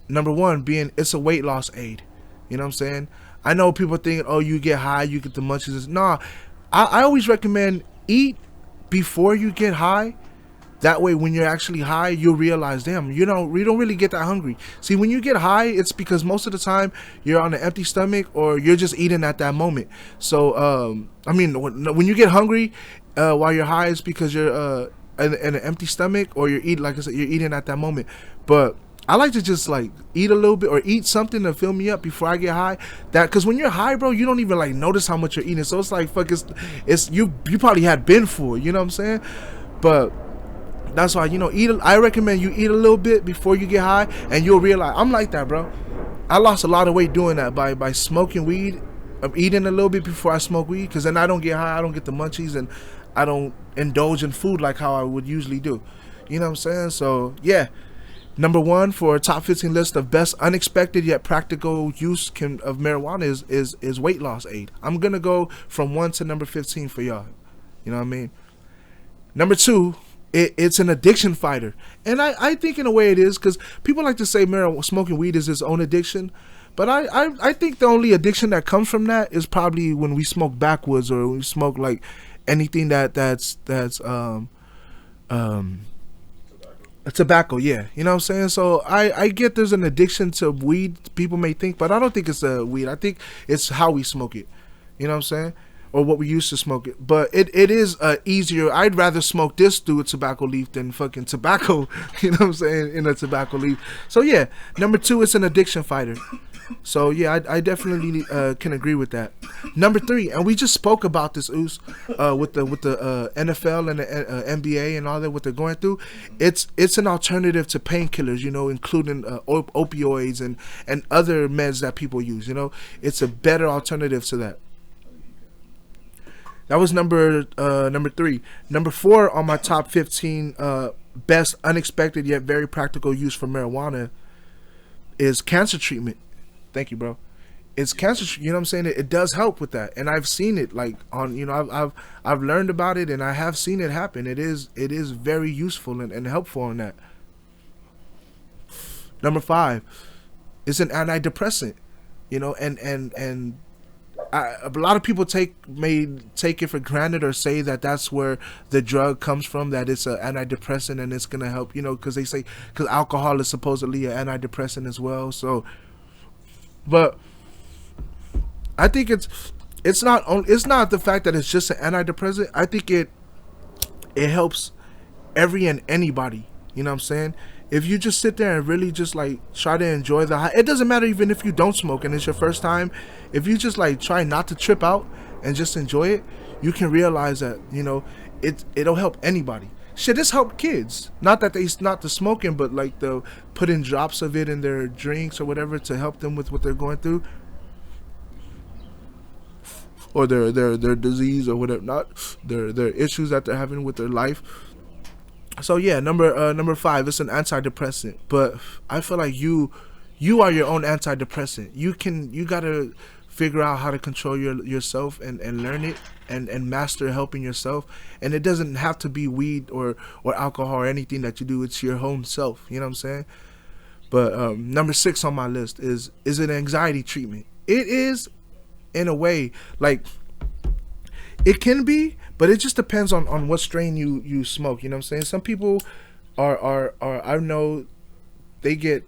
Number one being it's a weight loss aid. You know what I'm saying? I know people think, oh, you get high, you get the munchies. Nah, I always recommend eat before you get high. That way, when you're actually high, you'll realize, damn, you don't really get that hungry. See, when you get high, it's because most of the time you're on an empty stomach or you're just eating at that moment. So, I mean, when you get hungry while you're high, it's because you're in an empty stomach or you're eating, like I said, you're eating at that moment. But I like to just like eat a little bit or eat something to fill me up before I get high. That because when you're high, bro, you don't even like notice how much you're eating. So it's like fuck, it's you probably had been full. You know what I'm saying? But that's why, you know, I recommend you eat a little bit before you get high, and you'll realize I'm like that, bro. I lost a lot of weight doing that by smoking weed. I'm eating a little bit before I smoke weed, because then I don't get high, I don't get the munchies, and I don't indulge in food like how I would usually do. You know what I'm saying? So yeah, number one for a top 15 list of best unexpected yet practical use of marijuana is weight loss aid. I'm gonna go from 1 to number 15 for y'all. You know what I mean? Number 2. It's an addiction fighter, and I think in a way it is, because people like to say smoking weed is its own addiction, but I think the only addiction that comes from that is probably when we smoke backwoods or we smoke like anything that's tobacco, yeah, you know what I'm saying. So I get there's an addiction to weed, people may think, but I don't think it's a weed. I think it's how we smoke it, you know what I'm saying, or what we used to smoke it. But it is easier. I'd rather smoke this through a tobacco leaf than fucking tobacco, you know what I'm saying, in a tobacco leaf. So yeah, number 2, it's an addiction fighter. So yeah, I definitely can agree with that. Number 3, and we just spoke about this, Oos, with the NFL and the NBA and all that, what they're going through. It's an alternative to painkillers, you know, including opioids and other meds that people use. You know, it's a better alternative to that. That was number 3. Number 4 on my top 15 best unexpected yet very practical use for marijuana is cancer treatment. Thank you, bro. It's cancer. You know what I'm saying? It does help with that, and I've seen it like on. You know, I've learned about it, and I have seen it happen. It is very useful and helpful in that. Number 5, it's an antidepressant. You know, and a lot of people may take it for granted or say that that's where the drug comes from, that it's an antidepressant and it's gonna help, you know, because they say because alcohol is supposedly an antidepressant as well. So, but I think it's not the fact that it's just an antidepressant. I think it helps every and anybody. You know what I'm saying? If you just sit there and really just like try to enjoy the high, it doesn't matter even if you don't smoke and it's your first time. If you just like try not to trip out and just enjoy it, you can realize that, you know, it'll help anybody. Shit, this help kids. Not that not the smoking, but like the putting drops of it in their drinks or whatever to help them with what they're going through, or their disease or whatever, not their issues that they're having with their life. So yeah, number 5, it's an antidepressant, but I feel like you are your own antidepressant. You gotta figure out how to control yourself and learn it and master helping yourself. And it doesn't have to be weed or alcohol or anything that you do. It's your own self. You know what I'm saying? But number 6 on my list is an anxiety treatment. It is, in a way, like it can be. But it just depends on what strain you smoke. You know what I'm saying? Some people are I know they get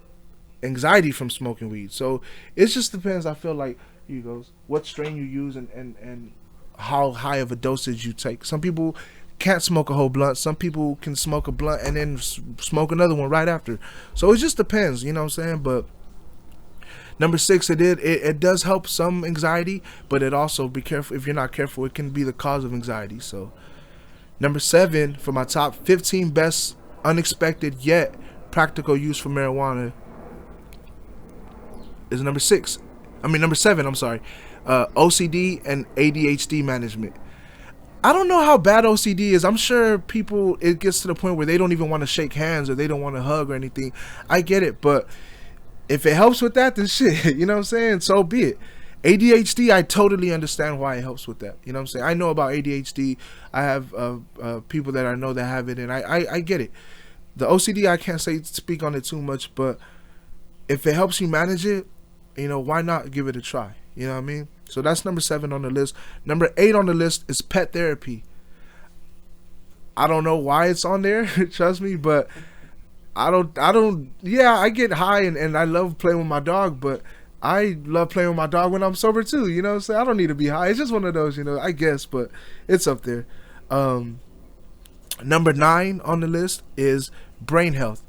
anxiety from smoking weed. So it just depends, I feel like, here goes, what strain you use and how high of a dosage you take. Some people can't smoke a whole blunt. Some people can smoke a blunt and then smoke another one right after. So it just depends, you know what I'm saying? But Number 6, it does help some anxiety, but it also, be careful, if you're not careful, it can be the cause of anxiety. So number 7 for my top 15 best unexpected yet practical use for marijuana is number 7, I'm sorry. OCD and ADHD management. I don't know how bad OCD is. I'm sure people, it gets to the point where they don't even want to shake hands or they don't want to hug or anything. I get it, but if it helps with that, then shit, you know what I'm saying? So be it. ADHD, I totally understand why it helps with that. You know what I'm saying? I know about ADHD. I have people that I know that have it, and I get it. The OCD, I can't speak on it too much, but if it helps you manage it, you know, why not give it a try? You know what I mean? So that's number 7 on the list. Number 8 on the list is pet therapy. I don't know why it's on there, trust me, but I get high and I love playing with my dog, but I love playing with my dog when I'm sober too, you know what I'm saying? I don't need to be high. It's just one of those, you know, I guess, but it's up there. Number 9 on the list is brain health.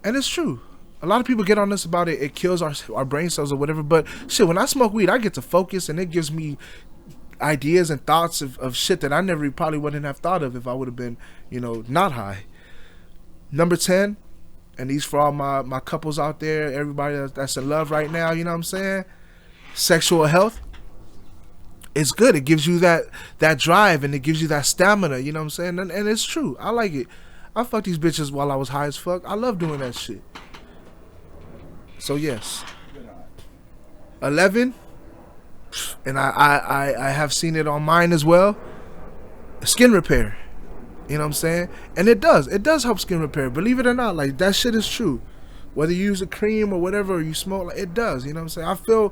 And it's true. A lot of people get on this about it. It kills our brain cells or whatever. But shit, when I smoke weed, I get to focus, and it gives me ideas and thoughts of shit that I never probably wouldn't have thought of if I would have been, you know, not high. Number 10, and these for all my couples out there, everybody that's in love right now, you know what I'm saying? Sexual health. It's good. It gives you that drive, and it gives you that stamina, you know what I'm saying? And it's true. I like it. I fucked these bitches while I was high as fuck. I love doing that shit. So yes, 11, and I have seen it on mine as well. Skin repair, you know what I'm saying? And it does help skin repair. Believe it or not, like that shit is true. Whether you use a cream or whatever, or you smoke, like, it does. You know what I'm saying? I feel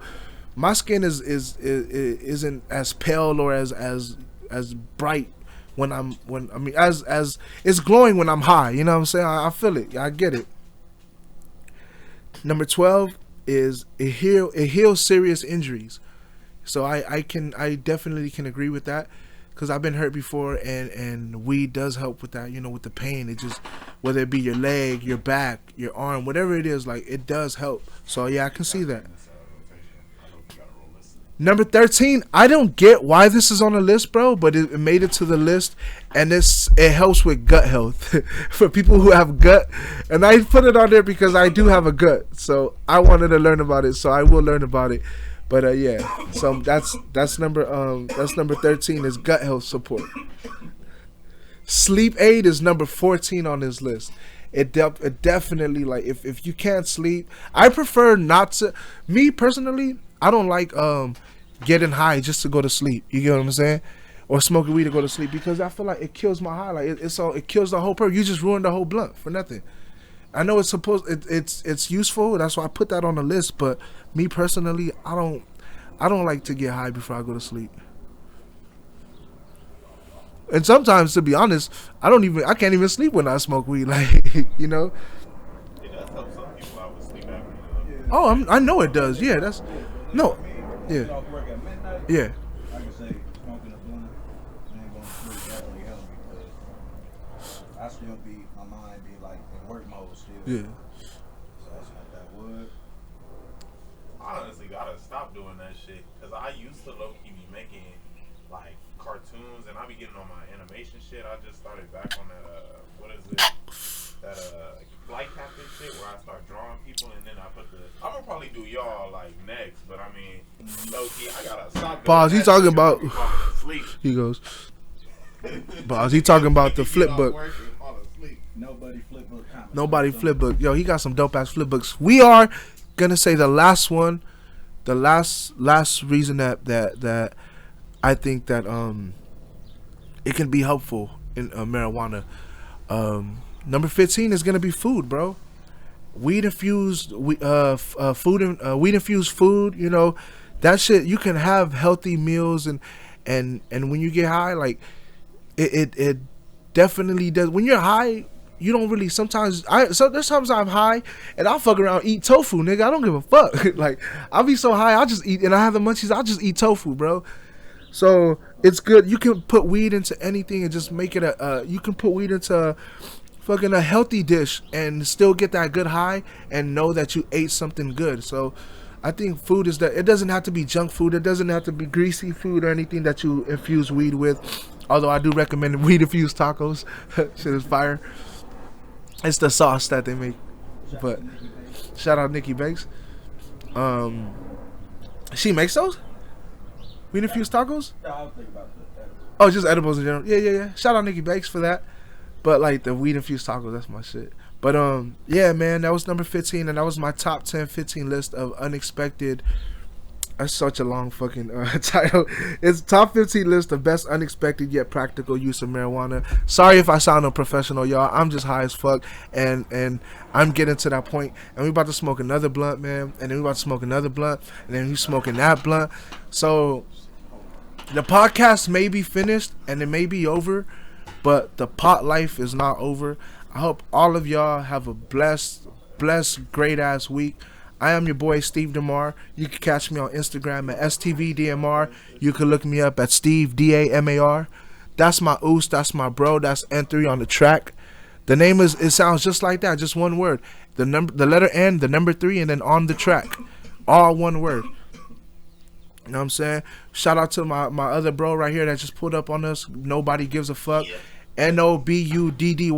my skin isn't as pale or as bright as it's glowing when I'm high. You know what I'm saying? I feel it. I get it. Number 12 is it heals serious injuries. So I definitely can agree with that, because I've been hurt before, and weed does help with that, you know, with the pain. It just, whether it be your leg, your back, your arm, whatever it is, like, it does help. So yeah, I can see that. Number 13, I don't get why this is on the list, bro, but it made it to the list, and it helps with gut health for people who have gut, and I put it on there because I do have a gut, so I wanted to learn about it, so I will learn about it. But yeah, so that's number 13 is gut health support. Sleep aid is number 14 on this list. It definitely, like, if you can't sleep, I prefer not to. Me personally, I don't like getting high just to go to sleep. You get what I'm saying? Or smoking weed to go to sleep, because I feel like it kills my high. Like it kills the whole purpose. You just ruined the whole blunt for nothing. I know it's useful. That's why I put that on the list. But me personally, I don't like to get high before I go to sleep. And sometimes, to be honest, I can't even sleep when I smoke weed. Like, you know. It does help some people out with sleep apnea. Oh, I know it does. Yeah, that's no. Yeah. Yeah. I can say smoking a blunt ain't gonna sleep. That really help me, because I still my mind be like in work mode still. Yeah. So that's not that wood. I honestly gotta stop doing that shit, because I used to low-key be making like cartoons, and I be getting on my animation shit. I just started back on that what is it, that flight captain shit, where I start drawing people, and then I put I'm gonna probably do y'all like next, but I mean, low-key, I gotta stop. Pause. He talking about. He goes. Pause. He talking about the flip book. Nobody flip book. Nobody flip book. Yo, he got some dope ass flip books. We are gonna say the last one, the last reason that I think that it can be helpful in marijuana. Number 15 is gonna be food, bro. Weed infused food. You know, that shit. You can have healthy meals, and when you get high, like it definitely does. When you're high, you don't really. Sometimes there's times I'm high and I'll fuck around eat tofu, nigga. I don't give a fuck. Like, I'll be so high, I'll just eat, and I have the munchies. I'll just eat tofu, bro. So it's good. You can put weed into anything and just make it you can put weed into fucking a healthy dish and still get that good high and know that you ate something good. So I think food is that it doesn't have to be junk food. It doesn't have to be greasy food or anything that you infuse weed with. Although I do recommend weed infused tacos. Shit is fire. It's the sauce that they make. But shout out Nikki Bakes. She makes those? Weed infused tacos? No, I was thinking about the edibles. Oh, just edibles in general. Yeah. Shout out Nikki Bakes for that. But like the weed infused tacos, that's my shit. But yeah, man, that was number 15, and that was my top 10, 15 list of unexpected. That's such a long fucking title. It's top 15 list of best unexpected yet practical use of marijuana. Sorry if I sound unprofessional, y'all. I'm just high as fuck, and I'm getting to that point. And we about to smoke another blunt, man. And then we about to smoke another blunt, and then we smoking that blunt. So the podcast may be finished and it may be over, but the pot life is not over. I hope all of y'all have a blessed, great ass week. I am your boy Steve DaMar. You can catch me on Instagram at STVDMR. You can look me up at Steve DAMAR. That's my oos. That's my bro. That's N3 on the track. The name is. It sounds just like that. Just one word. The letter N, the number 3, and then on the track. All one word. You know what I'm saying? Shout out to my other bro right here that just pulled up on us. Nobody gives a fuck. Yeah. NOBUDDYGAF.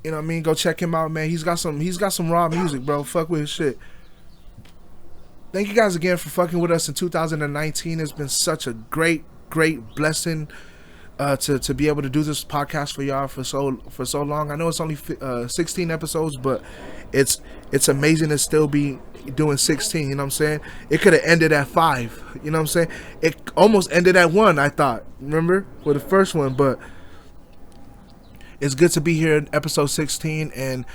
You know what I mean? Go check him out, man. He's got some raw music, bro. Fuck with his shit. Thank you guys again for fucking with us in 2019. It's been such a great blessing to be able to do this podcast for y'all for so long. I know it's only 16 episodes, but it's amazing to still be doing 16. You know what I'm saying? It could have ended at 5. You know what I'm saying? It almost ended at 1. I thought. Remember with the first one, but it's good to be here in episode 16. And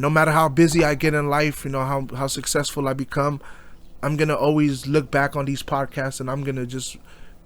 no matter how busy I get in life, you know how successful I become, I'm gonna always look back on these podcasts, and I'm gonna just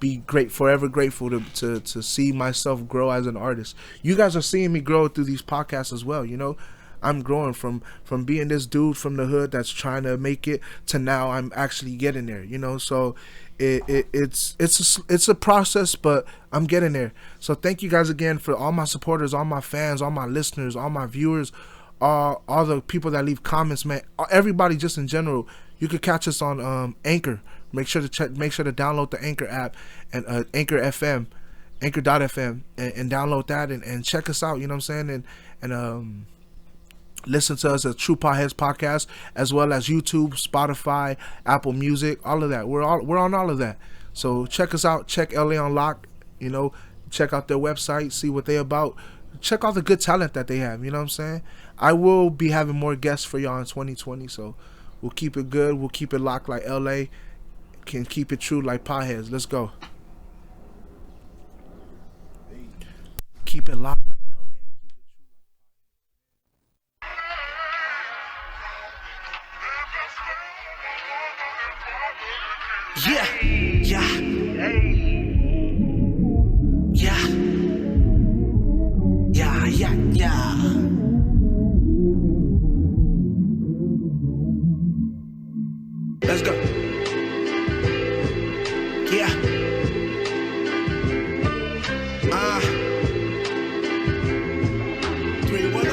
be forever grateful to see myself grow as an artist. You guys are seeing me grow through these podcasts as well. You know, I'm growing from being this dude from the hood that's trying to make it to now I'm actually getting there. You know, so it's a process, but I'm getting there. So thank you guys again for all my supporters, all my fans, all my listeners, all my viewers, all the people that leave comments, man. Everybody just in general. You could catch us on Anchor. Make sure to download the Anchor app and Anchor FM, Anchor.fm, and download that and check us out. You know what I'm saying? And listen to us at True Potheads Podcast, as well as YouTube, Spotify, Apple Music, all of that. We're on all of that. So check us out. Check LA on Lock. You know, check out their website, see what they about. Check out the good talent that they have. You know what I'm saying? I will be having more guests for y'all in 2020. So we'll keep it good. We'll keep it locked like LA. Can keep it true like Potheads. Let's go. Keep it locked like LA. Yeah, yeah, yeah. Let's go. Yeah. 310.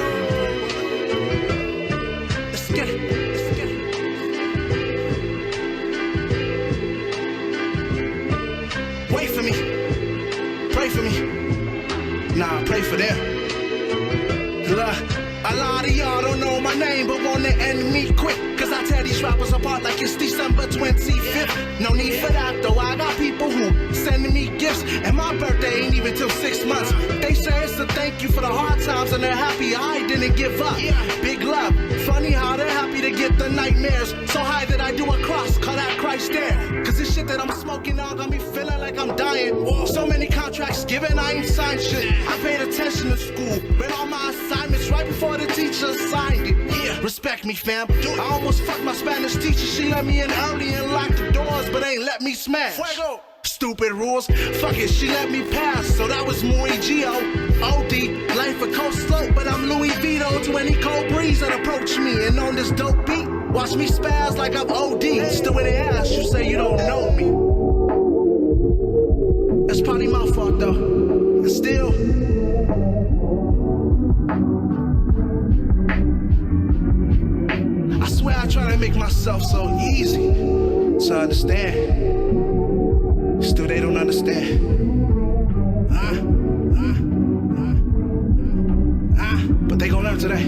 Let's get it. Wait for me. Pray for me. Nah, pray for them. Look, a lot of y'all don't know my name, but want to end me quick. Cause I tear these rappers apart like it's December 25th. No need for that though, I got people who sending me gifts. And my birthday ain't even till 6 months. They say it's a thank you for the hard times, and they're happy I didn't give up. Big love, funny how they're happy to get the nightmares. So high that I do a cross, call that Christ there. Cause this shit that I'm smoking now got me feeling like I'm dying. So many contracts given, I ain't signed shit. I paid attention to school, read all my assignments right before the teacher signed it. Respect me, fam. I almost fucked my Spanish teacher. She let me in early and locked the doors, but ain't let me smash. Fuego. Stupid rules. Fuck it, she let me pass. So that was muy Gio. OD. Life a cold slope, but I'm Louis Vito to any cold breeze that approach me. And on this dope beat, watch me spaz like I'm OD. Still when they ask, you say you don't know me. That's probably my fault though. And still, I swear I try to make make myself so easy to understand. Still they don't understand. But they gon' learn today.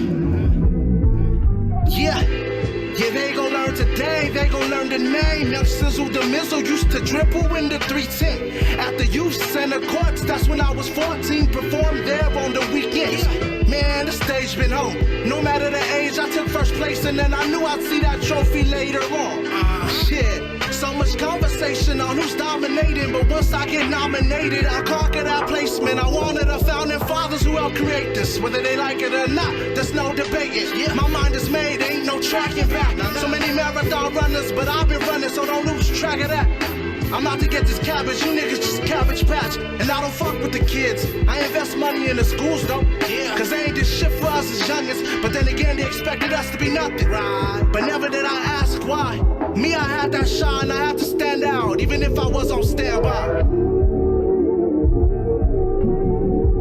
Yeah, they gon' learn today. They gon' learn the name. Young Sizzle the Mizzle used to dribble in the 310. At the youth center courts, that's when I was 14. Performed there on the weekends. Man, the stage been home. No matter the age, I took first place, and then I knew I'd see that trophy later on. Shit. So much conversation on who's dominating, but once I get nominated, I conquer that placement. I wanted the founding fathers who helped create this, whether they like it or not, there's no debating. My mind is made, ain't no tracking back. So many marathon runners, but I've been running, so don't lose track of that. I'm out to get this cabbage, you niggas just cabbage patch. And I don't fuck with the kids, I invest money in the schools though. Cause they ain't did shit for us as youngest, but then again they expected us to be nothing. But never did I ask why. Me, I had that shine, I had to stand out, even if I was on standby.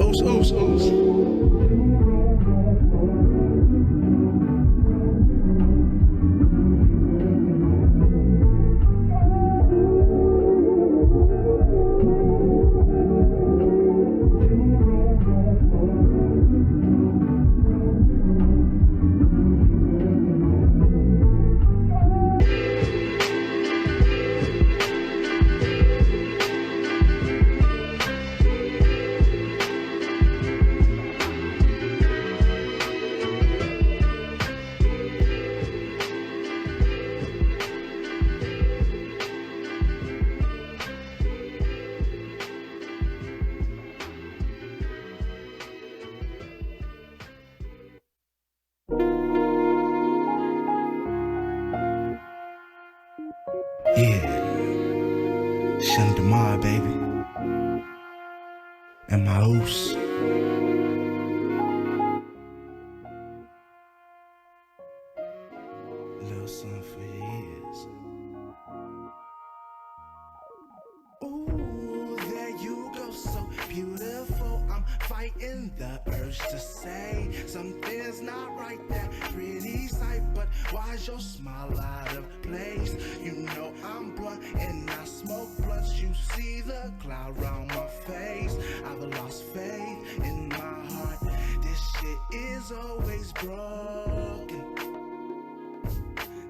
Oops, oops, oops. Yeah, DaMar, baby, and my oos. Little something for your ears. Ooh, there you go, so beautiful. I'm fighting the urge to say something's not right. That pretty sight, but why's your smile out of place? You know I'm blunt and I smoke blunts. You see the cloud round my face. I've lost faith in my heart. This shit is always broken.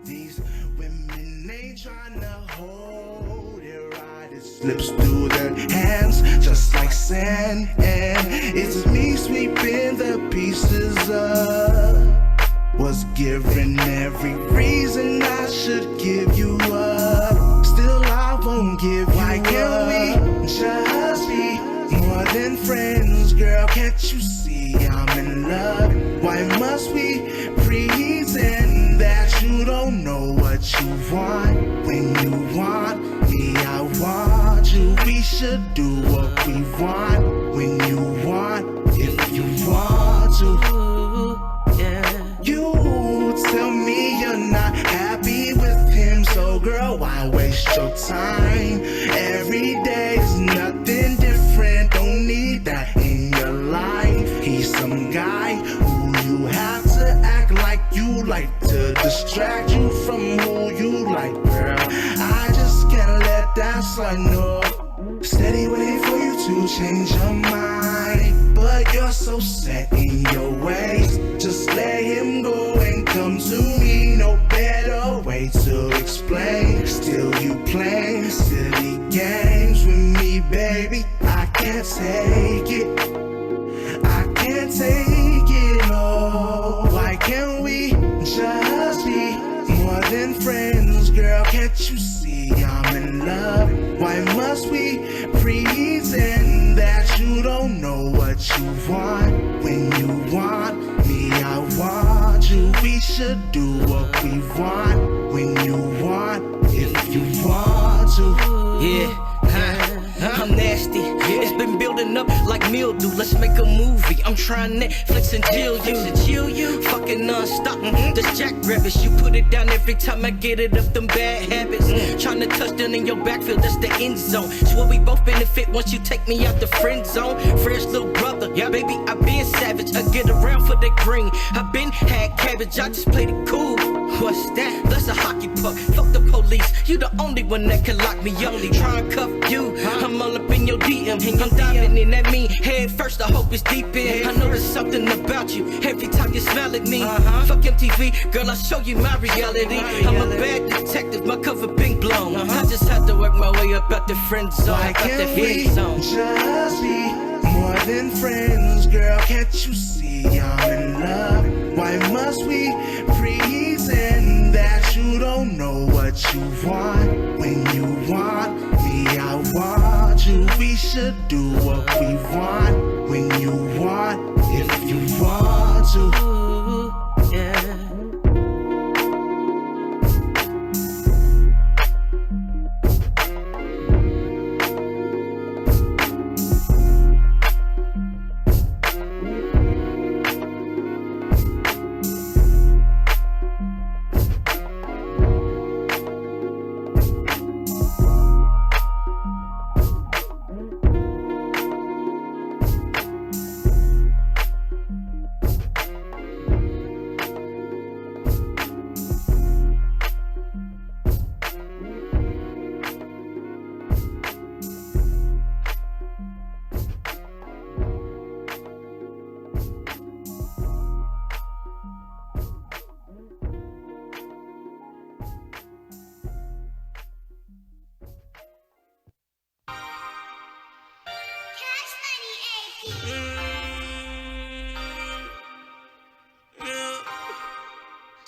These women ain't trying to hold it right. It slips through their hands just like sand, and it's me sweeping the pieces up. Was given every reason I should give you up. Still I won't give you up. Why can't we just be more than friends, girl? Can't you see I'm in love? Why must we pretend that you don't know what you want? When you want me, I want you. We should do what we want. When you want, if you want to. You tell me you're not happy with him, so girl, why waste your time? Every day's nothing different, don't need that in your life. He's some guy who you have to act like you like to distract you from who you like, girl. I just can't let that slide, no. Steady waiting for you to change your mind, but you're so set in your ways. Just let him go and come to me. No better way to explain. Still you playing silly games with me, baby. I can't take it. I can't take it, no. Why can't we just be more than friends, girl? Can't you see I'm in love? Why must we pretend that you don't know what you want? When you want me, I want you. We should do what we want. When you want, if you want to. Yeah, I'm nasty. It's been building up like mildew. Let's make a movie. I'm trying Netflix and chill you. Fucking non-stop. This jackrabbit, you put it down every time I get it up them bad habits. Trying run the touchdown in your backfield, that's the end zone. Swear we both benefit once you take me out the friend zone. Fresh little brother, yeah, baby, I been savage. I get around for the green. I been had cabbage, I just played it cool. What's that? That's a hockey puck. Fuck the police, you the only one that can lock me up. They try and cuff you, I'm all up in your DM. I'm diving in that mean head first, I hope it's deep in. I know there's something about you every time you smile at me. Fuck MTV, girl, I'll show you my reality. I'm a bad detective, my cover been blown. I just had to work my way up out the friend zone. Why can't we just be more than friends, girl? Can't you see I'm in love? Why must we pretend that you don't know what you want? When you want me, I want you. We should do what we want. When you want, if you want to. Yeah.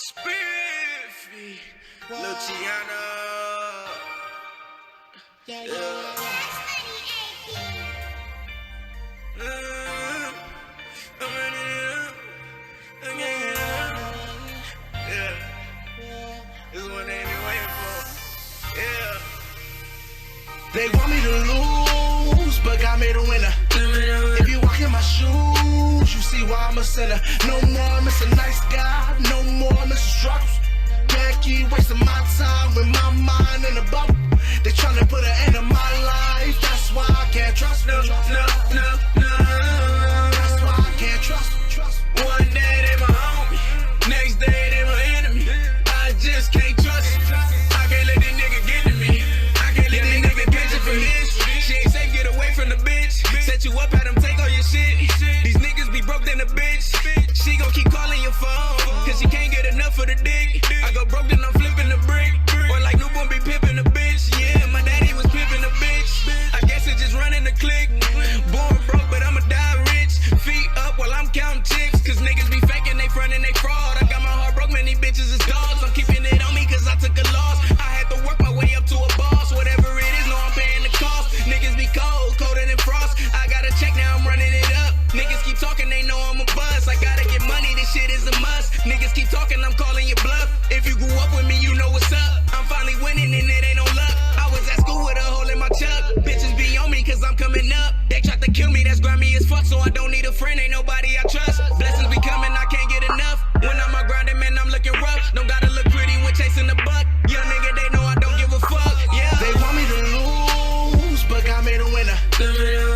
Spiffy, Luciano. This is what they be waiting for. Yeah. They want me to lose, but got me the winner. If you walk in my shoes, you see why I'm a sinner. No more Mr. Nice Guy, no more Mr. Struggles. Can't keep wasting my time with my mind in a bubble. They tryna put an end to my life, that's why I can't trust. No. That's why I can't trust. One day they my homie, next day they my enemy. I just can't trust. I can't let this nigga get to me. I can't let this nigga get you from this. She ain't safe, get away from the bitch. Set you up, had him take all your shit. These niggas be broke than a bitch. She gon' keep calling your phone, cause she can't get enough of the dick. I go broke, then I'm flipping the brick. Or like newborn be pimping the bitch. Yeah, my daddy was pimping the bitch. I guess it's just running the click. Born broke, but I'ma die rich. Feet up while I'm counting chicks. Cause niggas be faking, they frontin', they fraud. I got my heart broke, many bitches is dogs. I'm keeping it on me cause I took a loss. I had to work my way up to a boss. Whatever it is, no, I'm paying the cost. Niggas be cold, colder than frost. I got a check, now I'm running it up. Niggas keep talking, they know I'm a buzz. I gotta get money, this shit is a must. Niggas keep talking, I'm calling you bluff. If you grew up with me, you know what's up. I'm finally winning and it ain't no luck. I was at school with a hole in my chuck. Bitches be on me cause I'm coming up. They tried to kill me, that's grimy as fuck. So I don't need a friend, ain't nobody I trust. Blessings be coming, I can't get enough. When I'm out grinding, man, I'm looking rough. Don't gotta look pretty when chasing the buck. Young nigga, they know I don't give a fuck. Yeah. They want me to lose, but got me the winner.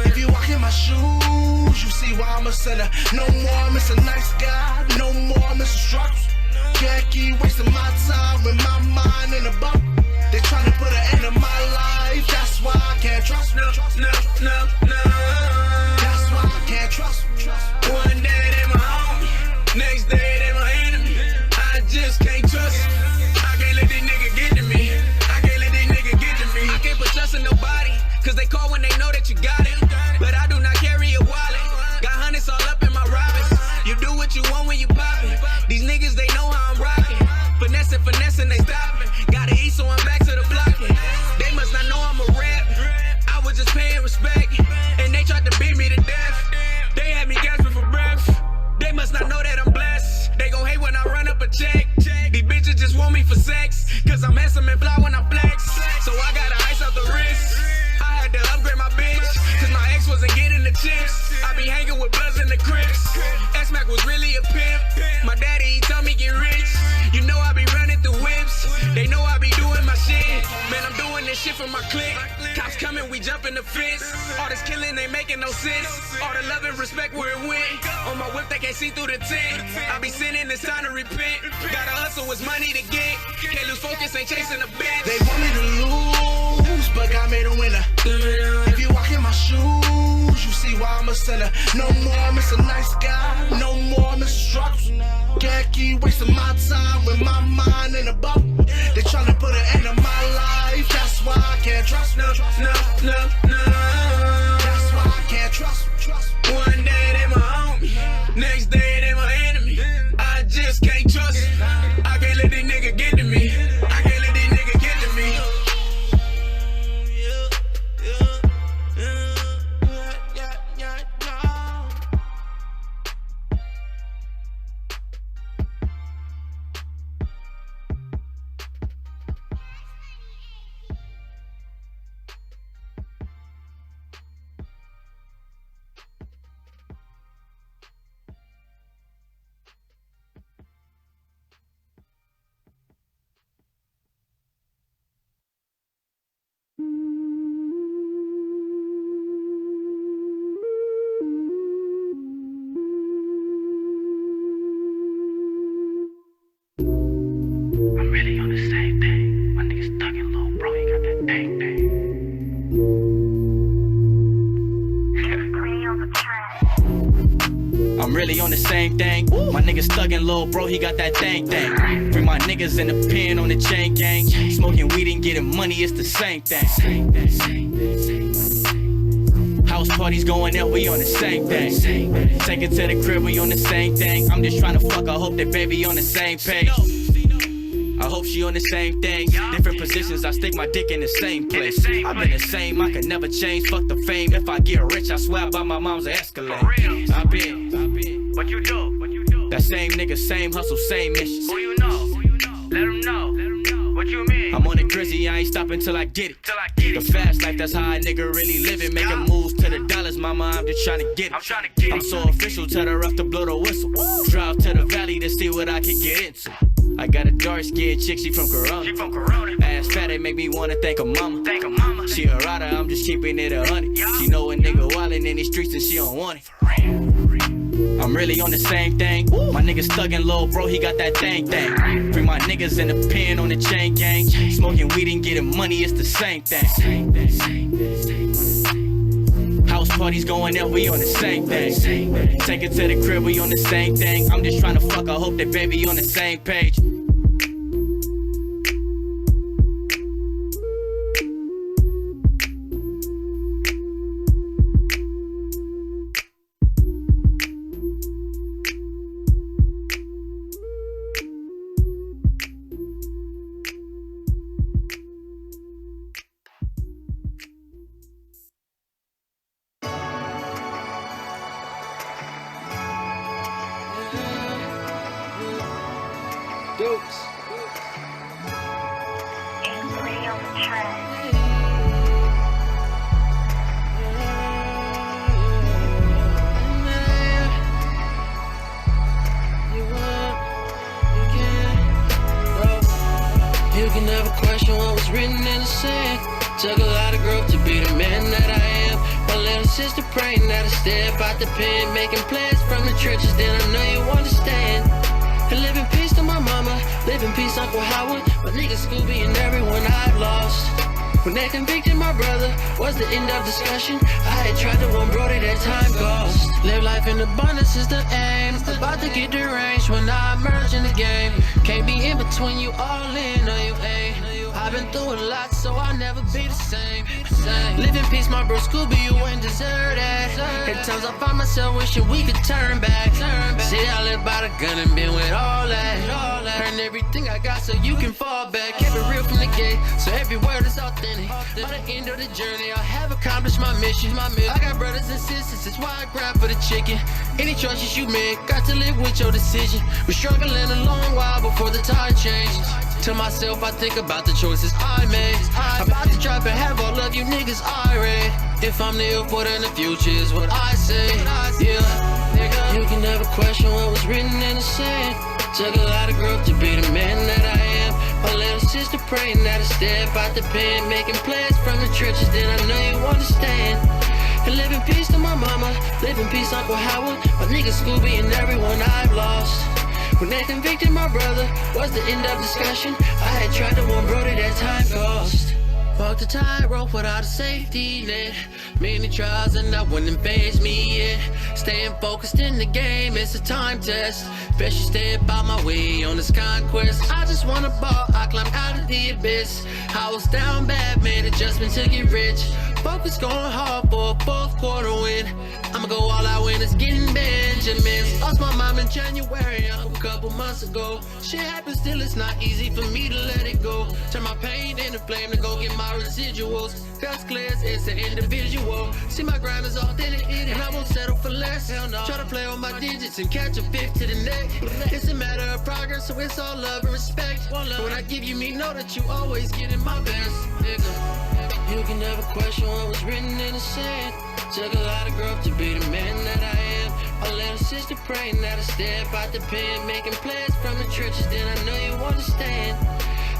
If you walk in my shoes, you see why I'm a sinner. No more Mr. Nice Guy, no more Mr. Struggles. Can't keep wasting my time with my mind in a bubble. They tryna put an end to my life, that's why I can't trust. No. That's why I can't trust. One day they my homie, next day they my enemy. I just can't trust. I can't let this nigga get to me. I can't let this nigga get to me. I can't put trust in nobody, cause they call when they know that you got it. But I do not carry a wallet. Got hundreds all up in my robbers. You do what you want when you poppin'. These niggas, they know how I'm rockin'. Finessing, they stoppin'. Gotta eat, so I'm shit for my clique. Cops coming, we jumping the fence. All this killing ain't making no sense. All the love and respect where it went. On my whip, they can't see through the tent. I be sinning, it's time to repent. Gotta hustle, it's money to get. Can't lose focus, ain't chasing a bitch. They want me to lose, but God made a winner. If you walk in my shoes, you see why I'm a sinner. No more Mr. Nice Guy, no more Mr. Struggles. Can't keep wasting my time with my mind in a bubble. They tryna put an end to my life, that's why I can't trust. No. That's why I can't trust. One day they my homie, next day they my enemy. I just can't trust. I can't let these niggas get to me. I can't let these niggas get to me. I'm really on the same thing. My niggas thuggin', little bro, he got that thing. Bring my niggas in the pen on the chain gang. Smoking weed and getting money, it's the same thing. House parties going out, we on the same thing. Take it to the crib, we on the same thing. I'm just tryna fuck, I hope that baby on the same page. I hope she on the same thing. Different positions, I stick my dick in the same place. I've been the same, I can never change. Fuck the fame, if I get rich, I swear I buy my mom's an Escalade. I been. What you do? That same nigga, same hustle, same mission. Who you know? Let them know. What you mean? I'm on the grizzly, I ain't stopping till I get it. The fast life, that's how a nigga really living. Making moves to the dollars, mama, I'm just trying to get it. I'm so official, tell the rough to blow the whistle. Drive to the valley to see what I can get into. I got a dark skinned chick, she from Corona. Ass fat, it make me wanna thank her mama. She a rider, I'm just keeping it 100. She know a nigga wildin' in these streets and she don't want it. I'm really on the same thing. My niggas thuggin', little bro, he got that thing. Bring my niggas in the pen on the chain gang. Smoking weed and getting money, it's the same thing. House parties going out, we on the same thing. Take it to the crib, we on the same thing. I'm just tryna fuck, I hope that baby on the same page. You can never question what was written in the sand. Took a lot of growth to be the man that I am. My little sister praying that I step out the pen, making plans from the trenches, then I know you understand. And live in peace to my mama, live in peace Uncle Howard, my nigga Scooby and everyone I've lost. When they convicted my brother, was the end of discussion. I had tried to warn Brody that time cost. Live life in abundance is the aim. About to get deranged when I emerge in the game. Can't be in between, you all in or you ain't. I've been through a lot, so I'll never be the same. Live in peace, my bro Scooby, you ain't deserve that. At times I find myself wishing we could turn back. See, I live by the gun and been with all that. Earn everything I got so you can fall back. Kept it real from the gate, so every word is authentic. By the end of the journey, I have accomplished my mission. I got brothers and sisters, that's why I grind for the chicken. Any choices you make, got to live with your decision. We're struggling a long while before the tide changes. To myself, I think about the choices I made. I'm about to drop and have all of you niggas irate. If I'm the airport in the future is what I say. Yeah, you can never question what was written in the sand. Took a lot of growth to be the man that I am. My little sister praying that I step out the pen, making plans from the trenches, then I know you understand. And live in peace to my mama, live in peace Uncle Howard, my nigga Scooby and everyone I've lost. When they convicted my brother, was the end of discussion. I had tried to warn Brody that time cost. Walked the tightrope without a safety net. Many trials and that wouldn't phase me yet. Staying focused in the game, it's a time test. Best you stay about my way on this conquest. I just wanna ball, I climbed out of the abyss. I was down bad, made adjustments to get rich. Focus going hard for a fourth quarter win. I'ma go all out when it's getting Benjamins. Lost my mom in January, a couple months ago. Shit happens, still it's not easy for me to let it go. Turn my pain into flame to go get my residuals. Dust clears, it's an individual. See my grind is authentic, and I won't settle for less. Hell no. Try to play on my digits and catch a fifth to the neck. It's a matter of progress, so it's all love and respect. When I give you me, know that you always getting my best, nigga. You can never question what was written in the sand. Took a lot of growth to be the man that I am. My little sister praying that I step out the pen, making plans from the trenches, then I know you understand.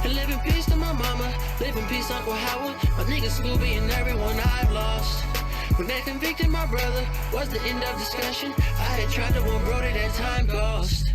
And live in peace to my mama, live in peace Uncle Howard, my nigga Scooby and everyone I've lost. When they convicted my brother, was the end of discussion. I had tried to warn Brody that time cost.